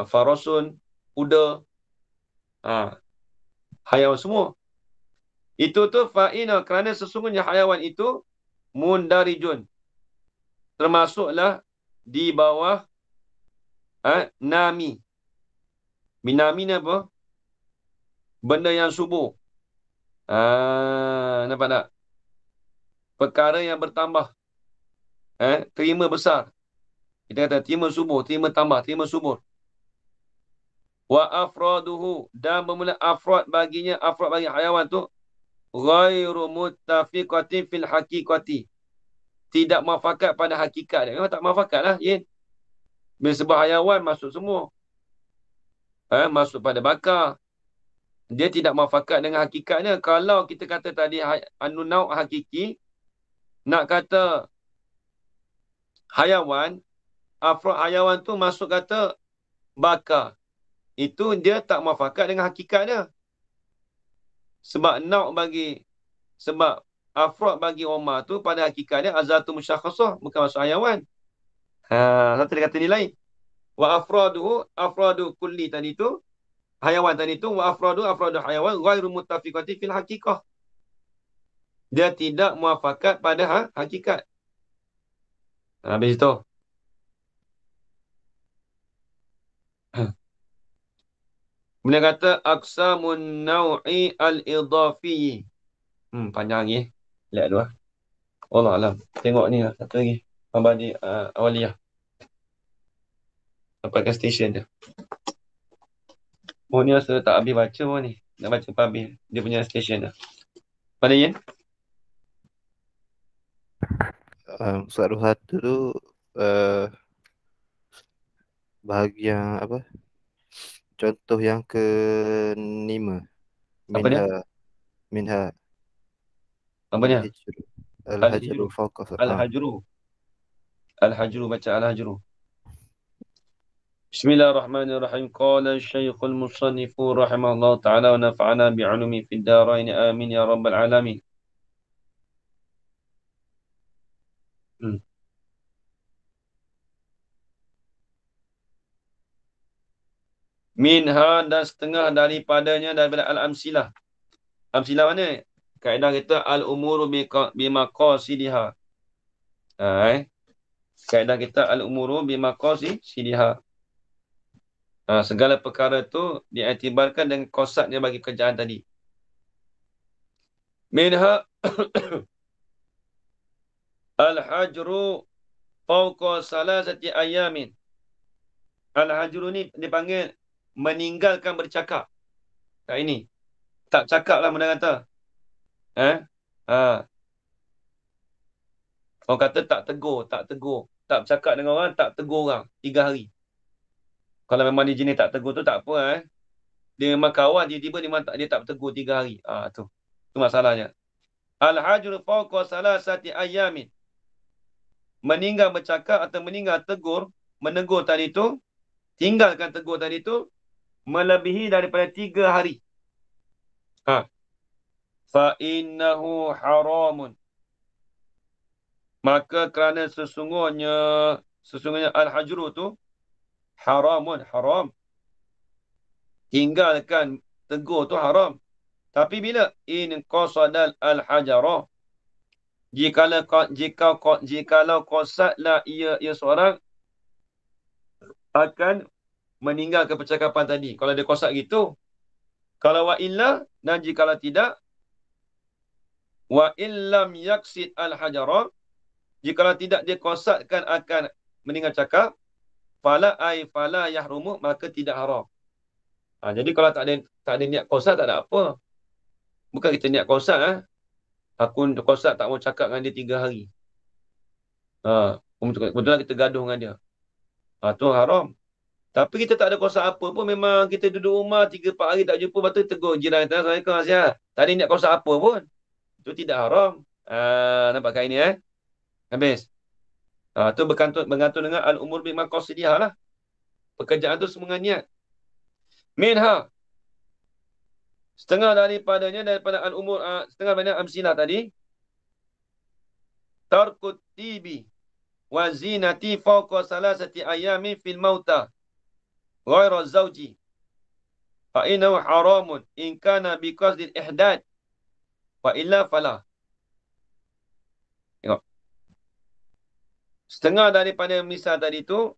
Speaker 1: farasun, kuda. Hayawan semua. Itu tu fa'ina, kerana sesungguhnya hayawan itu mundarijun. Termasuklah di bawah nami. Minami ni apa? Benda yang subur. Nampak tak? Perkara yang bertambah. Terima besar. Kita kata terima subur, terima tambah, terima subur. Wa afraduhu, dan bermula afrad bagi hayawan tu ghairu muttafiqati fil haqiqati. Tidak muafakat pada hakikat dia. Memang tak muafakat lah, Yin. Bila sebab hayawan masuk semua. Masuk pada bakar. Dia tidak muafakat dengan hakikatnya. Kalau kita kata tadi nau' hakiki, nak kata hayawan, afrad hayawan tu masuk kata bakar. Itu dia tak muafakat dengan hakikatnya. Sebab afrad bagi Omar tu pada hakikatnya azatu musyakhasah, bukan masuk hayawan. Satu dia kata ni lain. Wa afradu kulli tadi tu, hayawan tadi tu, wa afradu hayawan ghairu muttafiqati fil haqiqah. Dia tidak muafakat pada hakikat. Habis itu. Benda kata aqsamun naw'i al-idafi. Panjang lagi. Lihat dulu. Allah alam. Tengok ni lah. Satu lagi. Mabadi awaliyah. Sampai ke stesen dia. Ni rasa tak habis baca ni. Nak baca habis. Dia punya stesen dia. Pada Yen?
Speaker 2: Soalan satu tu bahagian apa? Contoh yang ke-5.
Speaker 1: Apa dia?
Speaker 2: Minha.
Speaker 1: Apa dia?
Speaker 2: Al-hajru fawqa.
Speaker 1: Al-hajru. Al-hajru, baca al-hajru. Bismillahirrahmanirrahim. Qala Syekhul Musannifu rahimahullah ta'ala wa nafa'ana bi'ulumi fid darain amin ya rabbal alamin. Minha, dan setengah daripadanya daripada al-amsilah. Amsilah mana? Kaedah kita al-umuru bimaqasidiha. Kaedah kita al-umuru bimaqasidiha. Segala perkara tu diiktibarkan dengan qasatnya bagi kerjaan tadi. Minha al-hajru fawqa salasati ayamin. Al-hajru ni dipanggil meninggalkan bercakap. Ini. Tak cakap lah mana kata. Eh? Ha. Orang kata tak tegur. Tak bercakap dengan orang, tak tegur orang. 3 hari. Kalau memang dia jenis tak tegur tu tak apa. Dia memang kawan, tiba-tiba dia tak bertegur 3 hari. Tu. Tu masalahnya. Al-hajru fawqa salasati ayamin. Meninggal bercakap atau meninggal tegur, menegur tadi tu, tinggalkan tegur tadi tu, melebihi daripada 3 hari. Fa innahu haramun. Maka kerana sesungguhnya al-hajru tu haramun, haram. Tinggalkan tegur tu haram. Tapi bila in qasadal al-hajara, jikalau qasadlah ia seorang akan meninggalkan percakapan tadi. Kalau dia qasad gitu. Kalau wa illa, dan jikalau tidak, wa illam yaqsid al-hajara, jikalau tidak dia qasadkan akan meninggal cakap, fala yahrumu, maka tidak haram. Jadi kalau tak ada niat qasad, tak ada apa. Bukan kita niat qasad. Aku qasad tak mau cakap dengan dia 3 hari. Kebetulan kita gaduh dengan dia. Tu haram. Tapi kita tak ada qasad apa pun, memang kita duduk rumah 3-4 hari tak jumpa, lepas tu tegur jiran kita, Assalamualaikum Asyah. Tak ada niat qasad apa pun. Itu tidak haram. Nampak kain ni Habis. Tu bergantung dengan al-umur bil maqasidiyah lah. Pekerjaan tu semua niat. Minha. Setengah daripada al-umur, setengah daripada amsilah tadi. Tarkut tibi wa zinati fawqa salasati ayami fil mauta ghaira zawji. Fa innahu haramun in kana bi qasdil ihdad. Wa illa fala. Tengok. Setengah daripada misal tadi tu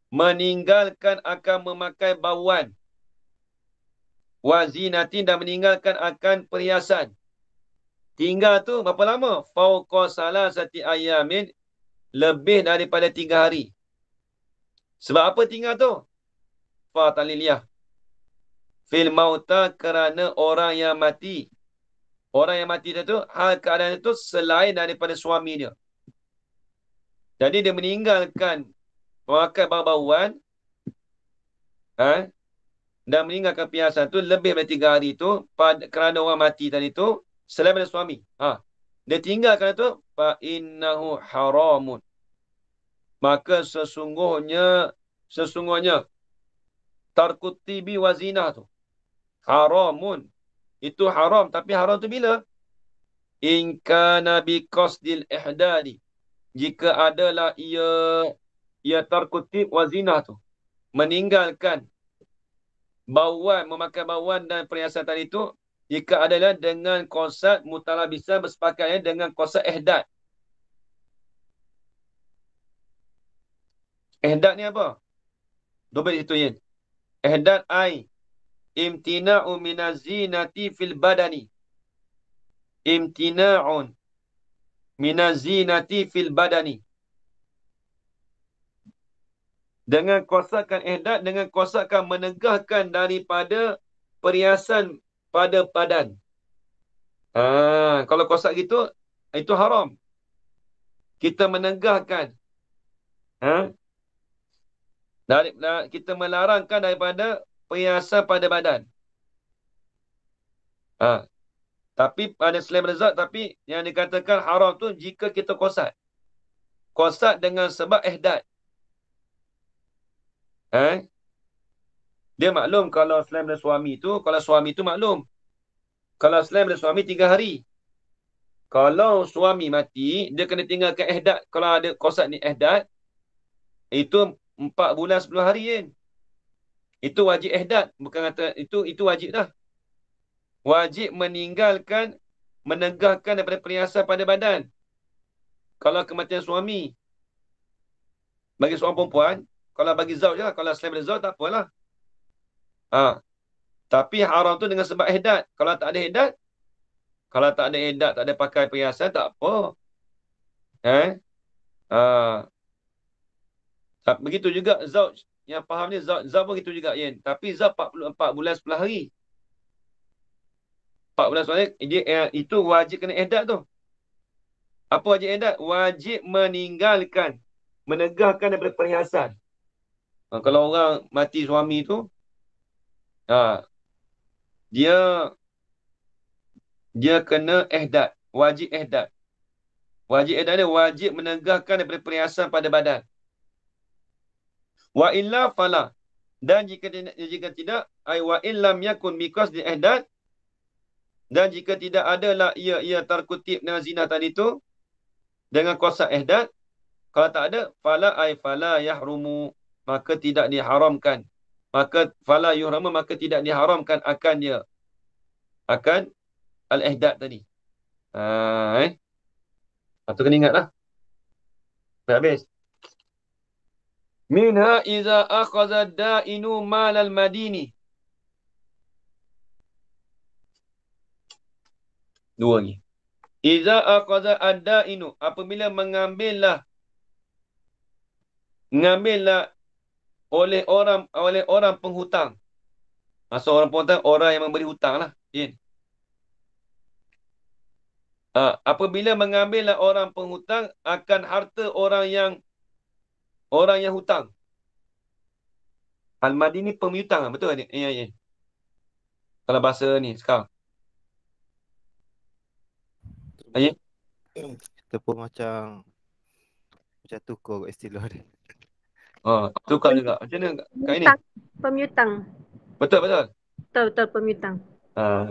Speaker 1: meninggalkan akan memakai bauan. Wa zinatin, dan meninggalkan akan perhiasan. Tinggal tu berapa lama? Fawqa salasati ayamin, lebih daripada 3 hari. Sebab apa tinggal tu? Fa taliliyah. Fil mauta, kerana orang yang mati. Orang yang mati tu, hal keadaan itu selain daripada suami dia. Jadi dia meninggalkan memakai bau-bauan, dan meninggalkan perhiasan tu lebih daripada 3 hari tu, kerana orang mati tadi tu, selain daripada suami. Dia tinggalkan tu, fa innahu haramun. Maka sesungguhnya tarkut tibi wa zinah tu haramun. Itu haram. Tapi haram tu bila? In kana bi qasdil ihdadi. Jika adalah ia tarkut tib wa zinah tu, meninggalkan bauan, memakai bauan dan perhiasan tadi tu, jika adalah dengan qasad mutalabisa, bersepakatnya dengan qasad ihdad. Ihdad ni apa? Dobel situin. Ihdad ai imtina'u minazinati fil badani. Imtina'un minazinati fil badani. Dengan qasadkan ihdad, dengan qasadkan menegahkan daripada perhiasan pada badan. Kalau qasad gitu, itu haram. Kita menegahkan. Kita melarangkan daripada perhiasan pada badan. Tapi pada selain zat, tapi yang dikatakan haram tu jika kita qasad. Qasad dengan sebab ihdad. Dia maklum kalau selain dari suami tu, kalau suami tu maklum. Kalau selain dari suami 3 hari. Kalau suami mati, dia kena tinggalkan ihdad. Kalau ada qasad ni ihdad, itu 4 bulan 10 hari kan. Itu wajib ihdad. Bukan kata itu wajib dah. Wajib meninggalkan, menegahkan daripada perhiasan pada badan. Kalau kematian suami. Bagi seorang perempuan, kalau bagi zauj lah, kalau selain dari zauj tak apalah. Tapi haram tu dengan sebab ihdat. Kalau tak ada ihdat, tak ada pakai perhiasan, tak apa. Eh? Ah, begitu juga zauj. Yang faham ni zauj pun begitu juga, Yen. Tapi zauj 44 bulan 10 hari. 4 bulan 10 hari, itu wajib kena ihdat tu. Apa wajib ihdat? Wajib menegahkan daripada perhiasan. Kalau orang mati suami tu, ha, dia kena ihdat. Wajib ihdat. Wajib ihdat dia wajib menegahkan daripada perhiasan pada badan. Wa illa fala. Dan jika tidak, ay wa illam yakun biqas di ihdat, dan jika tidak adalah ia terkutip dengan zina tadi tu dengan kuasa ihdat, kalau tak ada, fala yahrumu, maka tidak diharamkan. Maka fala yuhramu, maka tidak diharamkan akan dia, akan al-ihdat tadi. Itu kena ingatlah. Dah habis. Minha iza akhadha da'inu malal madini. Dua lagi. Iza akhadha ad-da'inu, apabila mengambillah oleh orang penghutang. Maksud orang penghutang, orang yang memberi hutang lah. Apabila mengambillah orang penghutang akan harta orang yang hutang. Al-Madini pemiutang, betul tak? Ya. Kalau bahasa ni sekarang. Ya.
Speaker 2: Kita pun macam tukar kat istilah dia.
Speaker 1: Tukar juga. Macam mana kat ini?
Speaker 3: Pemiutang.
Speaker 1: Betul.
Speaker 3: Betul, pemiutang.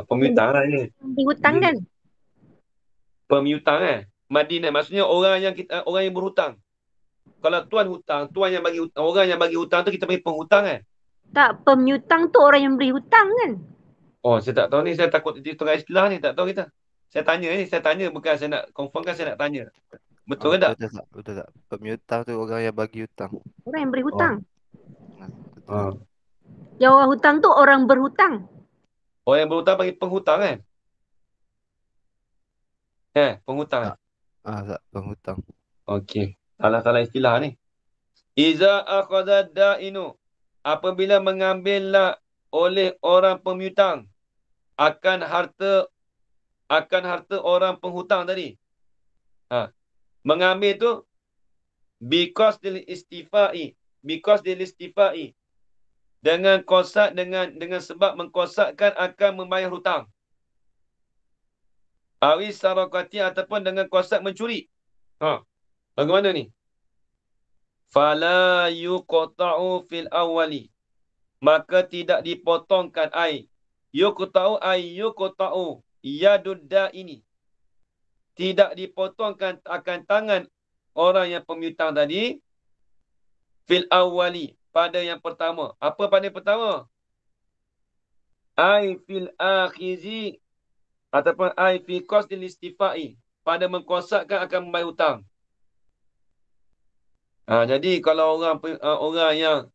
Speaker 1: Pemiutang lah ini.
Speaker 3: Dihutang kan?
Speaker 1: Pemiutang Madinah maksudnya orang yang berhutang. Kalau tuan hutang, tuan yang bagi hutang, orang yang bagi hutang tu kita panggil penghutang
Speaker 3: Tak, pemiutang tu orang yang beri hutang kan?
Speaker 1: Saya tak tahu ni, saya takut tengah istilah ni, tak tahu kita. Saya tanya bukan saya nak confirm kan, saya nak tanya. Betul ke tak?
Speaker 2: Betul tak? Pemiutang tu orang yang bagi hutang.
Speaker 3: Orang yang beri hutang.
Speaker 2: Betul.
Speaker 3: Yang orang hutang tu orang berhutang.
Speaker 1: Orang yang berhutang panggil penghutang penghutang
Speaker 2: tak, penghutang.
Speaker 1: Okey. Salah istilah ni. Iza akhadha da'inu, apabila mengambillah oleh orang pemiutang akan harta orang penghutang tadi. Mengambil tu because del istifa'i, dengan sebab mengkosakkan akan membayar hutang. Awis sarakati, ataupun dengan kosak mencuri. Bagaimana ni? Fala yuqta'u fil awwali, maka tidak dipotongkan yuqta'u yadud da'ini, tidak dipotongkan akan tangan orang yang pemiutang tadi fil awwali, pada yang pertama. Apa pada yang pertama? Fil akhizi, ataupun fi qasdil istifa'i, pada mengkosakkan akan membayar hutang. Jadi kalau orang yang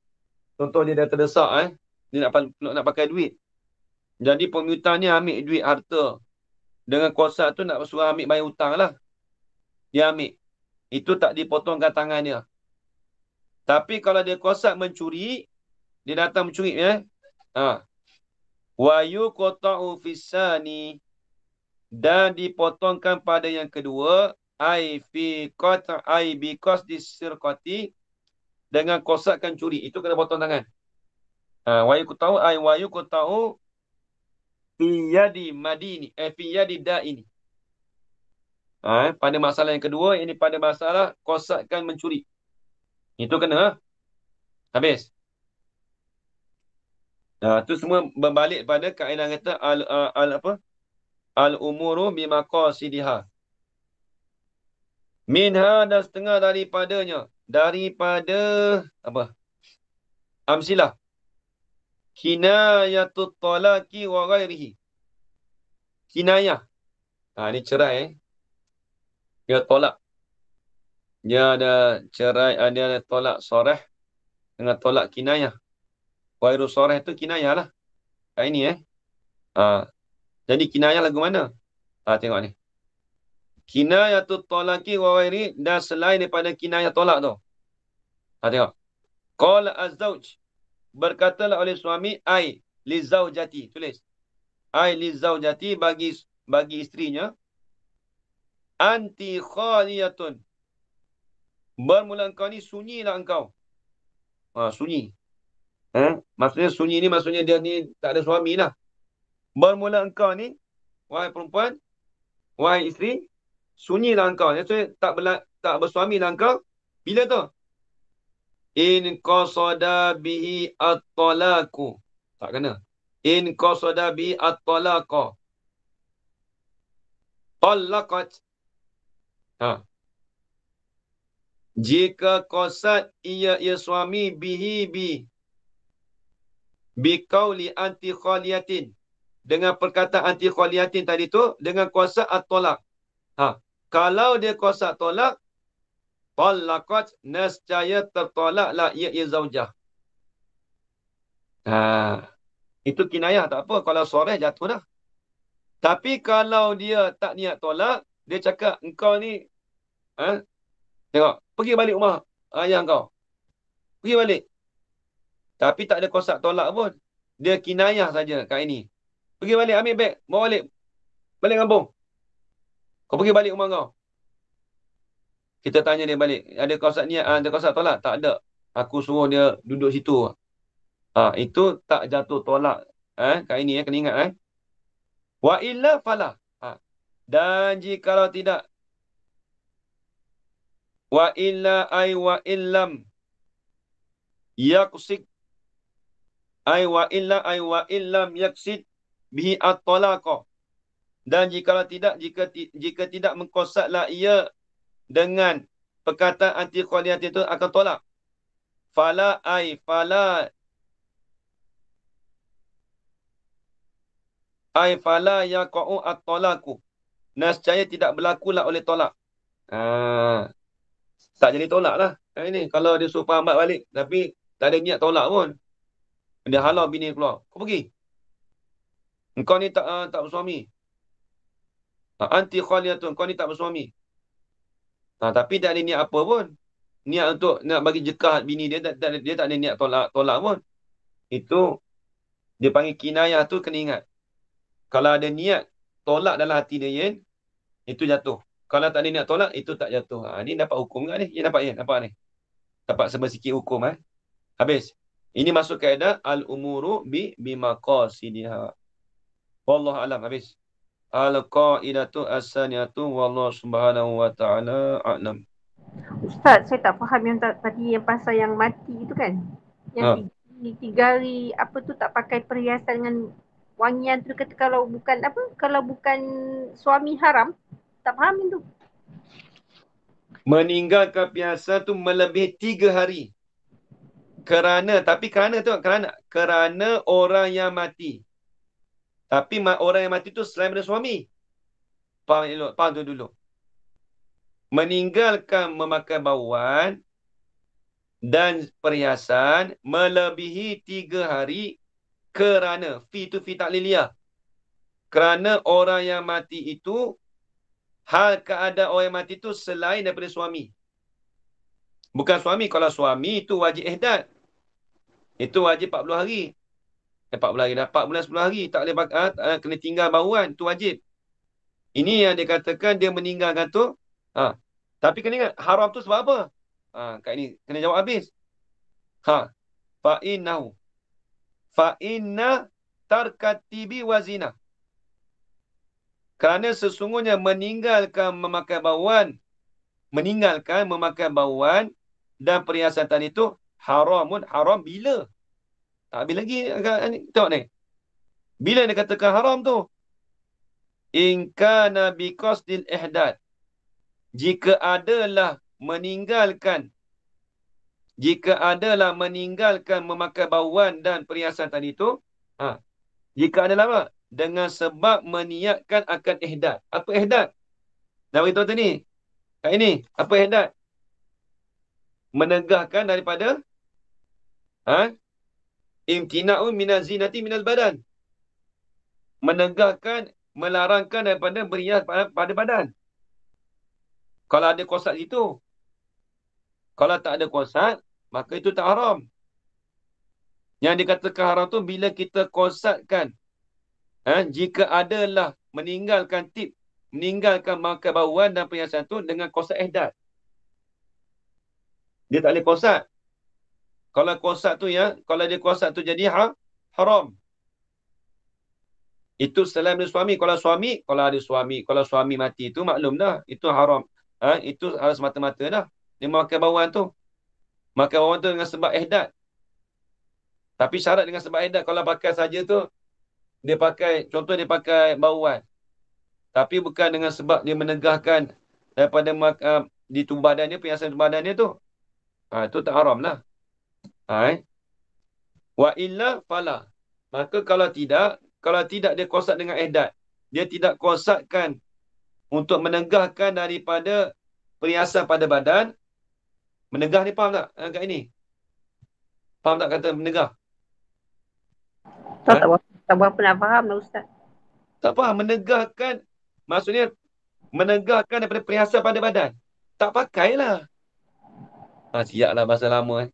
Speaker 1: contoh dia dah terdesak, dia nak pakai duit. Jadi pemiutang ni ambil duit harta, dengan kosak tu nak suruh ambil bayar hutang lah. Dia ambil. Itu tak dipotongkan tangan dia. Tapi kalau dia kosak mencuri, dia datang mencuri wa yuqta'u fis-sani, dan dipotongkan pada yang kedua, bi qasdis sirqati, dengan kosakkan curi. Itu kena potong tangan. Wa yuqta'u fi yadi madini, fi yadi da'ini. Pada masalah yang kedua, ini pada masalah kosakkan mencuri. Itu kena. Habis. Itu semua berbalik pada kaedah kata al-umuru bimaqasidiha. Minha, dan setengah daripadanya. Daripada apa? Amsilah. Kinayatut talaqi wa ghairihi. Kinayah. Ini cerai. Dia tolak. Dia ada cerai, ada tolak soreh dengan tolak kinayah. Ghairu sarih tu kinayah lah. Kat ini jadi kinayah lagu mana? Tengok ni. Kinayatut talaqi wa ghairi, dan selain daripada kinayah tolak tu. Tengok. Qala az-zawj, berkatalah oleh suami, ai li zaujati, tulis. Ai li zaujati, bagi isterinya, anti khaliyatun, bermula engkau ni sunyilah engkau. Sunyi. Maksudnya sunyi ni maksudnya dia ni tak ada suami lah. Bermula engkau ni, wahai perempuan, wahai isteri, sunyilah engkau. Maksudnya tak bersuami lah engkau. Bila tu? In qasada bihi at-talaqu. Tak kena. In qasada bihi at-talaqa. Talaqat. Jika qasad ia suami bihi bi qauli anti khaliyatin, dengan perkataan anti khaliyatin tadi tu, dengan kuasa at-talaq. Kalau dia kuasa tolak, talaqat, nescaya tertolaklah ia zaujah. Itu kinayah, tak apa. Kalau soreh jatuh dah. Tapi kalau dia tak niat tolak, dia cakap, engkau ni, tengok, pergi balik rumah ayah kau. Pergi balik. Tapi tak ada kosak tolak pun. Dia kinayah saja kat ini. Pergi balik, ambil beg, bawa balik. Balik kampung. Kau pergi balik rumah kau. Kita tanya dia balik. Ada kosak niat, ada kosak tolak? Tak ada. Aku suruh dia duduk situ. Itu tak jatuh tolak. Kat ini, kena ingat. Wa illa falah. Dan jikalau tidak. Wa illa ay wa illam yaqsid. Ay wa illa ay wa illam yaqsid bihi at-talaqa. Dan jikalau tidak, jika tidak mengkosadlah ia dengan perkataan anti khaliyat itu akan tolak. Fala yaqa'u at-talaqu. Nescaya tidak berlakulah oleh tolak. Tak jadi tolak lah. Ini kalau dia suruh pambat balik, tapi tak ada niat tolak pun. Dia halau bini keluar. Kau pergi. Engkau ni tak bersuami. Anti khaliyatun, kau ni tak bersuami. Tapi tak ada niat apa pun. Niat untuk nak bagi jekah bini dia, dia tak ada niat tolak pun. Itu dia panggil kinayah tu, kena ingat. Kalau ada niat tolak dalam hati dia, itu jatuh. Kalau tak ada niat tolak, itu tak jatuh. Ni dapat hukum kan ni? Nampak ni. Dapat sedikit hukum. Habis. Ini masuk kaedah al-umuru bi maqasidiha. Wallahu alam. Habis. Al-qaidatu as-saniyatu wallahu subhanahu wa ta'ala a'lam.
Speaker 3: Ustaz, saya tak faham yang tadi yang pasal yang mati itu kan. Yang 3 hari apa tu tak pakai perhiasan dengan wangian tu, kata kalau bukan suami haram. Tak faham itu.
Speaker 1: Meninggalkan perhiasan tu melebihi 3 hari. Kerana orang yang mati. Tapi orang yang mati tu selain daripada suami. Faham tu dulu. Meninggalkan memakai bauan dan perhiasan melebihi 3 hari kerana fi takliliyah. Kerana orang yang mati itu, hal keadaan orang yang mati itu selain daripada suami. Bukan suami. Kalau suami itu wajib ihdad. Itu wajib 40 hari. 40 hari dah. 4 bulan 10 hari. Tak boleh kena tinggal bauan. Itu wajib. Ini yang dikatakan dia meninggalkan tu. Tapi kena ingat, haram tu sebab apa? Kat ini kena jawab habis. Fa'inna tarkatibi wazina. Kerana sesungguhnya meninggalkan memakai bauan dan perhiasan tadi itu haram bila? Habis lagi tengok ni. Bila dia katakan haram tu? In kana biqasdil ihdad. Jika adalah meninggalkan memakai bauan dan perhiasan tadi itu, jika adalah apa? Dengan sebab meniatkan akan ihdad. Apa ihdad? Dah beritahu tu ni. Kat ini, apa ihdad? Menegahkan daripada Imtina'un minaz zinati minal badan. Menegahkan, melarangkan daripada berhias pada badan. Kalau ada qasad itu. Kalau tak ada qasad, maka itu tak haram. Yang dikatakan haram tu bila kita qasadkan. Jika adalah meninggalkan memakai bauan dan perhiasan tu dengan qasad ihdat. Dia tak boleh qasad. Kalau qasad tu kalau dia qasad tu jadi haram. Itu selain dari suami. Kalau suami mati itu maklum dah. Itu haram. Itu harus mata-mata dah. Dia memakai bauan tu. Makai bauan tu dengan sebab ihdat. Tapi syarat dengan sebab ihdat. Kalau pakai saja tu, contoh dia pakai bauan. Tapi bukan dengan sebab dia menegahkan daripada di tubuh badan dia, perhiasan tubuh badan dia tu. Itu tak haram lah. Wa illa fala. Maka kalau tidak dia qasad dengan ihdat, dia tidak qasadkan untuk menegahkan daripada perhiasan pada badan. Menegah ni faham tak kat ini? Faham tak kata menegah?
Speaker 3: Tak berapa nak faham lah Ustaz.
Speaker 1: Tak faham. Menegahkan maksudnya menegahkan daripada perhiasan pada badan. Tak pakailah. Siaplah bahasa lama.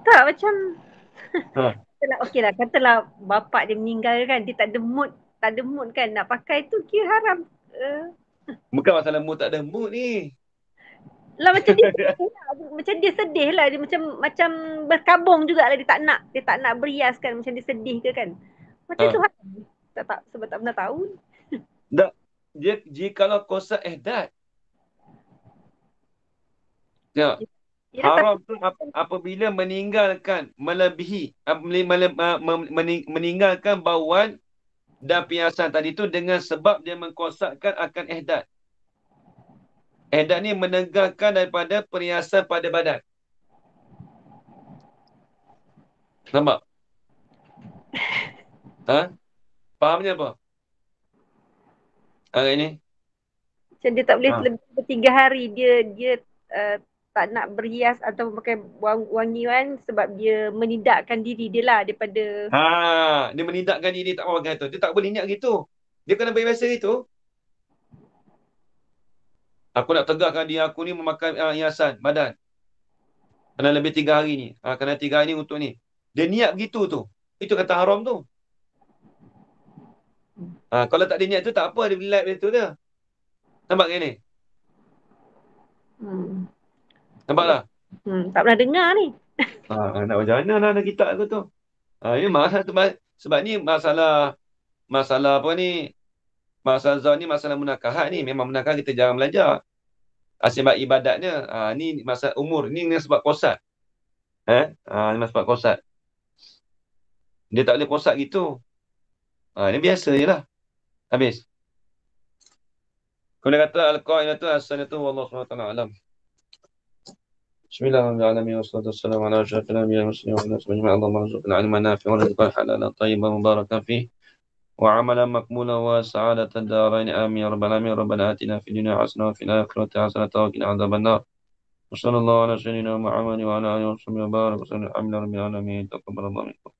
Speaker 3: Tak macam okeylah, katalah bapak dia meninggal kan, dia tak ada mood kan nak pakai tu, kira haram.
Speaker 1: Bukan masalah mood tak ada mood ni.
Speaker 3: Lah macam dia sedih lah. Dia macam berkabung jugalah, dia tak nak berias kan, macam dia sedih ke kan. Macam tu haram. Sebab tak pernah tahu.
Speaker 1: Dia jikalau qasad ihdat. Ya. Haram tu apabila meninggalkan melebihi meninggalkan bauan dan perhiasan tadi tu dengan sebab dia mengqasadkan akan ihdat. Ihdat ni menegahkan daripada perhiasan pada badan. Nampak? Fahamnya apa? Hari ni?
Speaker 3: Macam dia tak boleh lebih 3 hari dia tak nak berhias atau pakai wangian sebab dia menidakkan diri dia lah daripada
Speaker 1: dia menidakkan diri tak mau pakai tu. Dia tak boleh niat gitu. Dia kena biasa gitu. Aku nak tegakkan diri aku ni memakai hiasan badan. Kena lebih 3 hari ni. Kena 3 hari ni untuk ni. Dia niat gitu tu. Itu kata haram tu. Kalau tak ada niat tu tak apa. Dia light betul dia. Nampak ke ni? Nampak tak?
Speaker 3: Tak pernah dengar ni.
Speaker 1: Nak macam mana lah ada kitab aku tu. Ini sebab ni masalah apa ni? Masalah zon ni masalah munakahat ni. Memang munakahat kita jarang belajar. Sebab ibadatnya. Ni masalah umur. Ni sebab qasad. Ni sebab qasad. Dia tak boleh qasad gitu. Ini biasa je lah. Habis. Kemudian kata al-qa'inatu as-sanatu wallahu subhanahu wa ta'ala alam. Bismillahirrahmanirrahim. Wassalatu wassalamu ala asyrafil anbiya'i wal mursalin wa ala alihi Allahumma arzuqna 'ilman nafi'an wa rizqan halalan tayyiban mubarakan fihi wa 'amalan maqbulan wa sa'adatan darain amin ya rabbal alamin. Rabbana atina fid dunya hasanah wa fil akhirati hasanah wa qina adzabannar. Wassallallahu ala sayyidina Muhammad wa ala alihi wa sahbihi wa baraka wa sallam. Alhamdulillahi rabbil alamin. Taqabbalallahu minkum.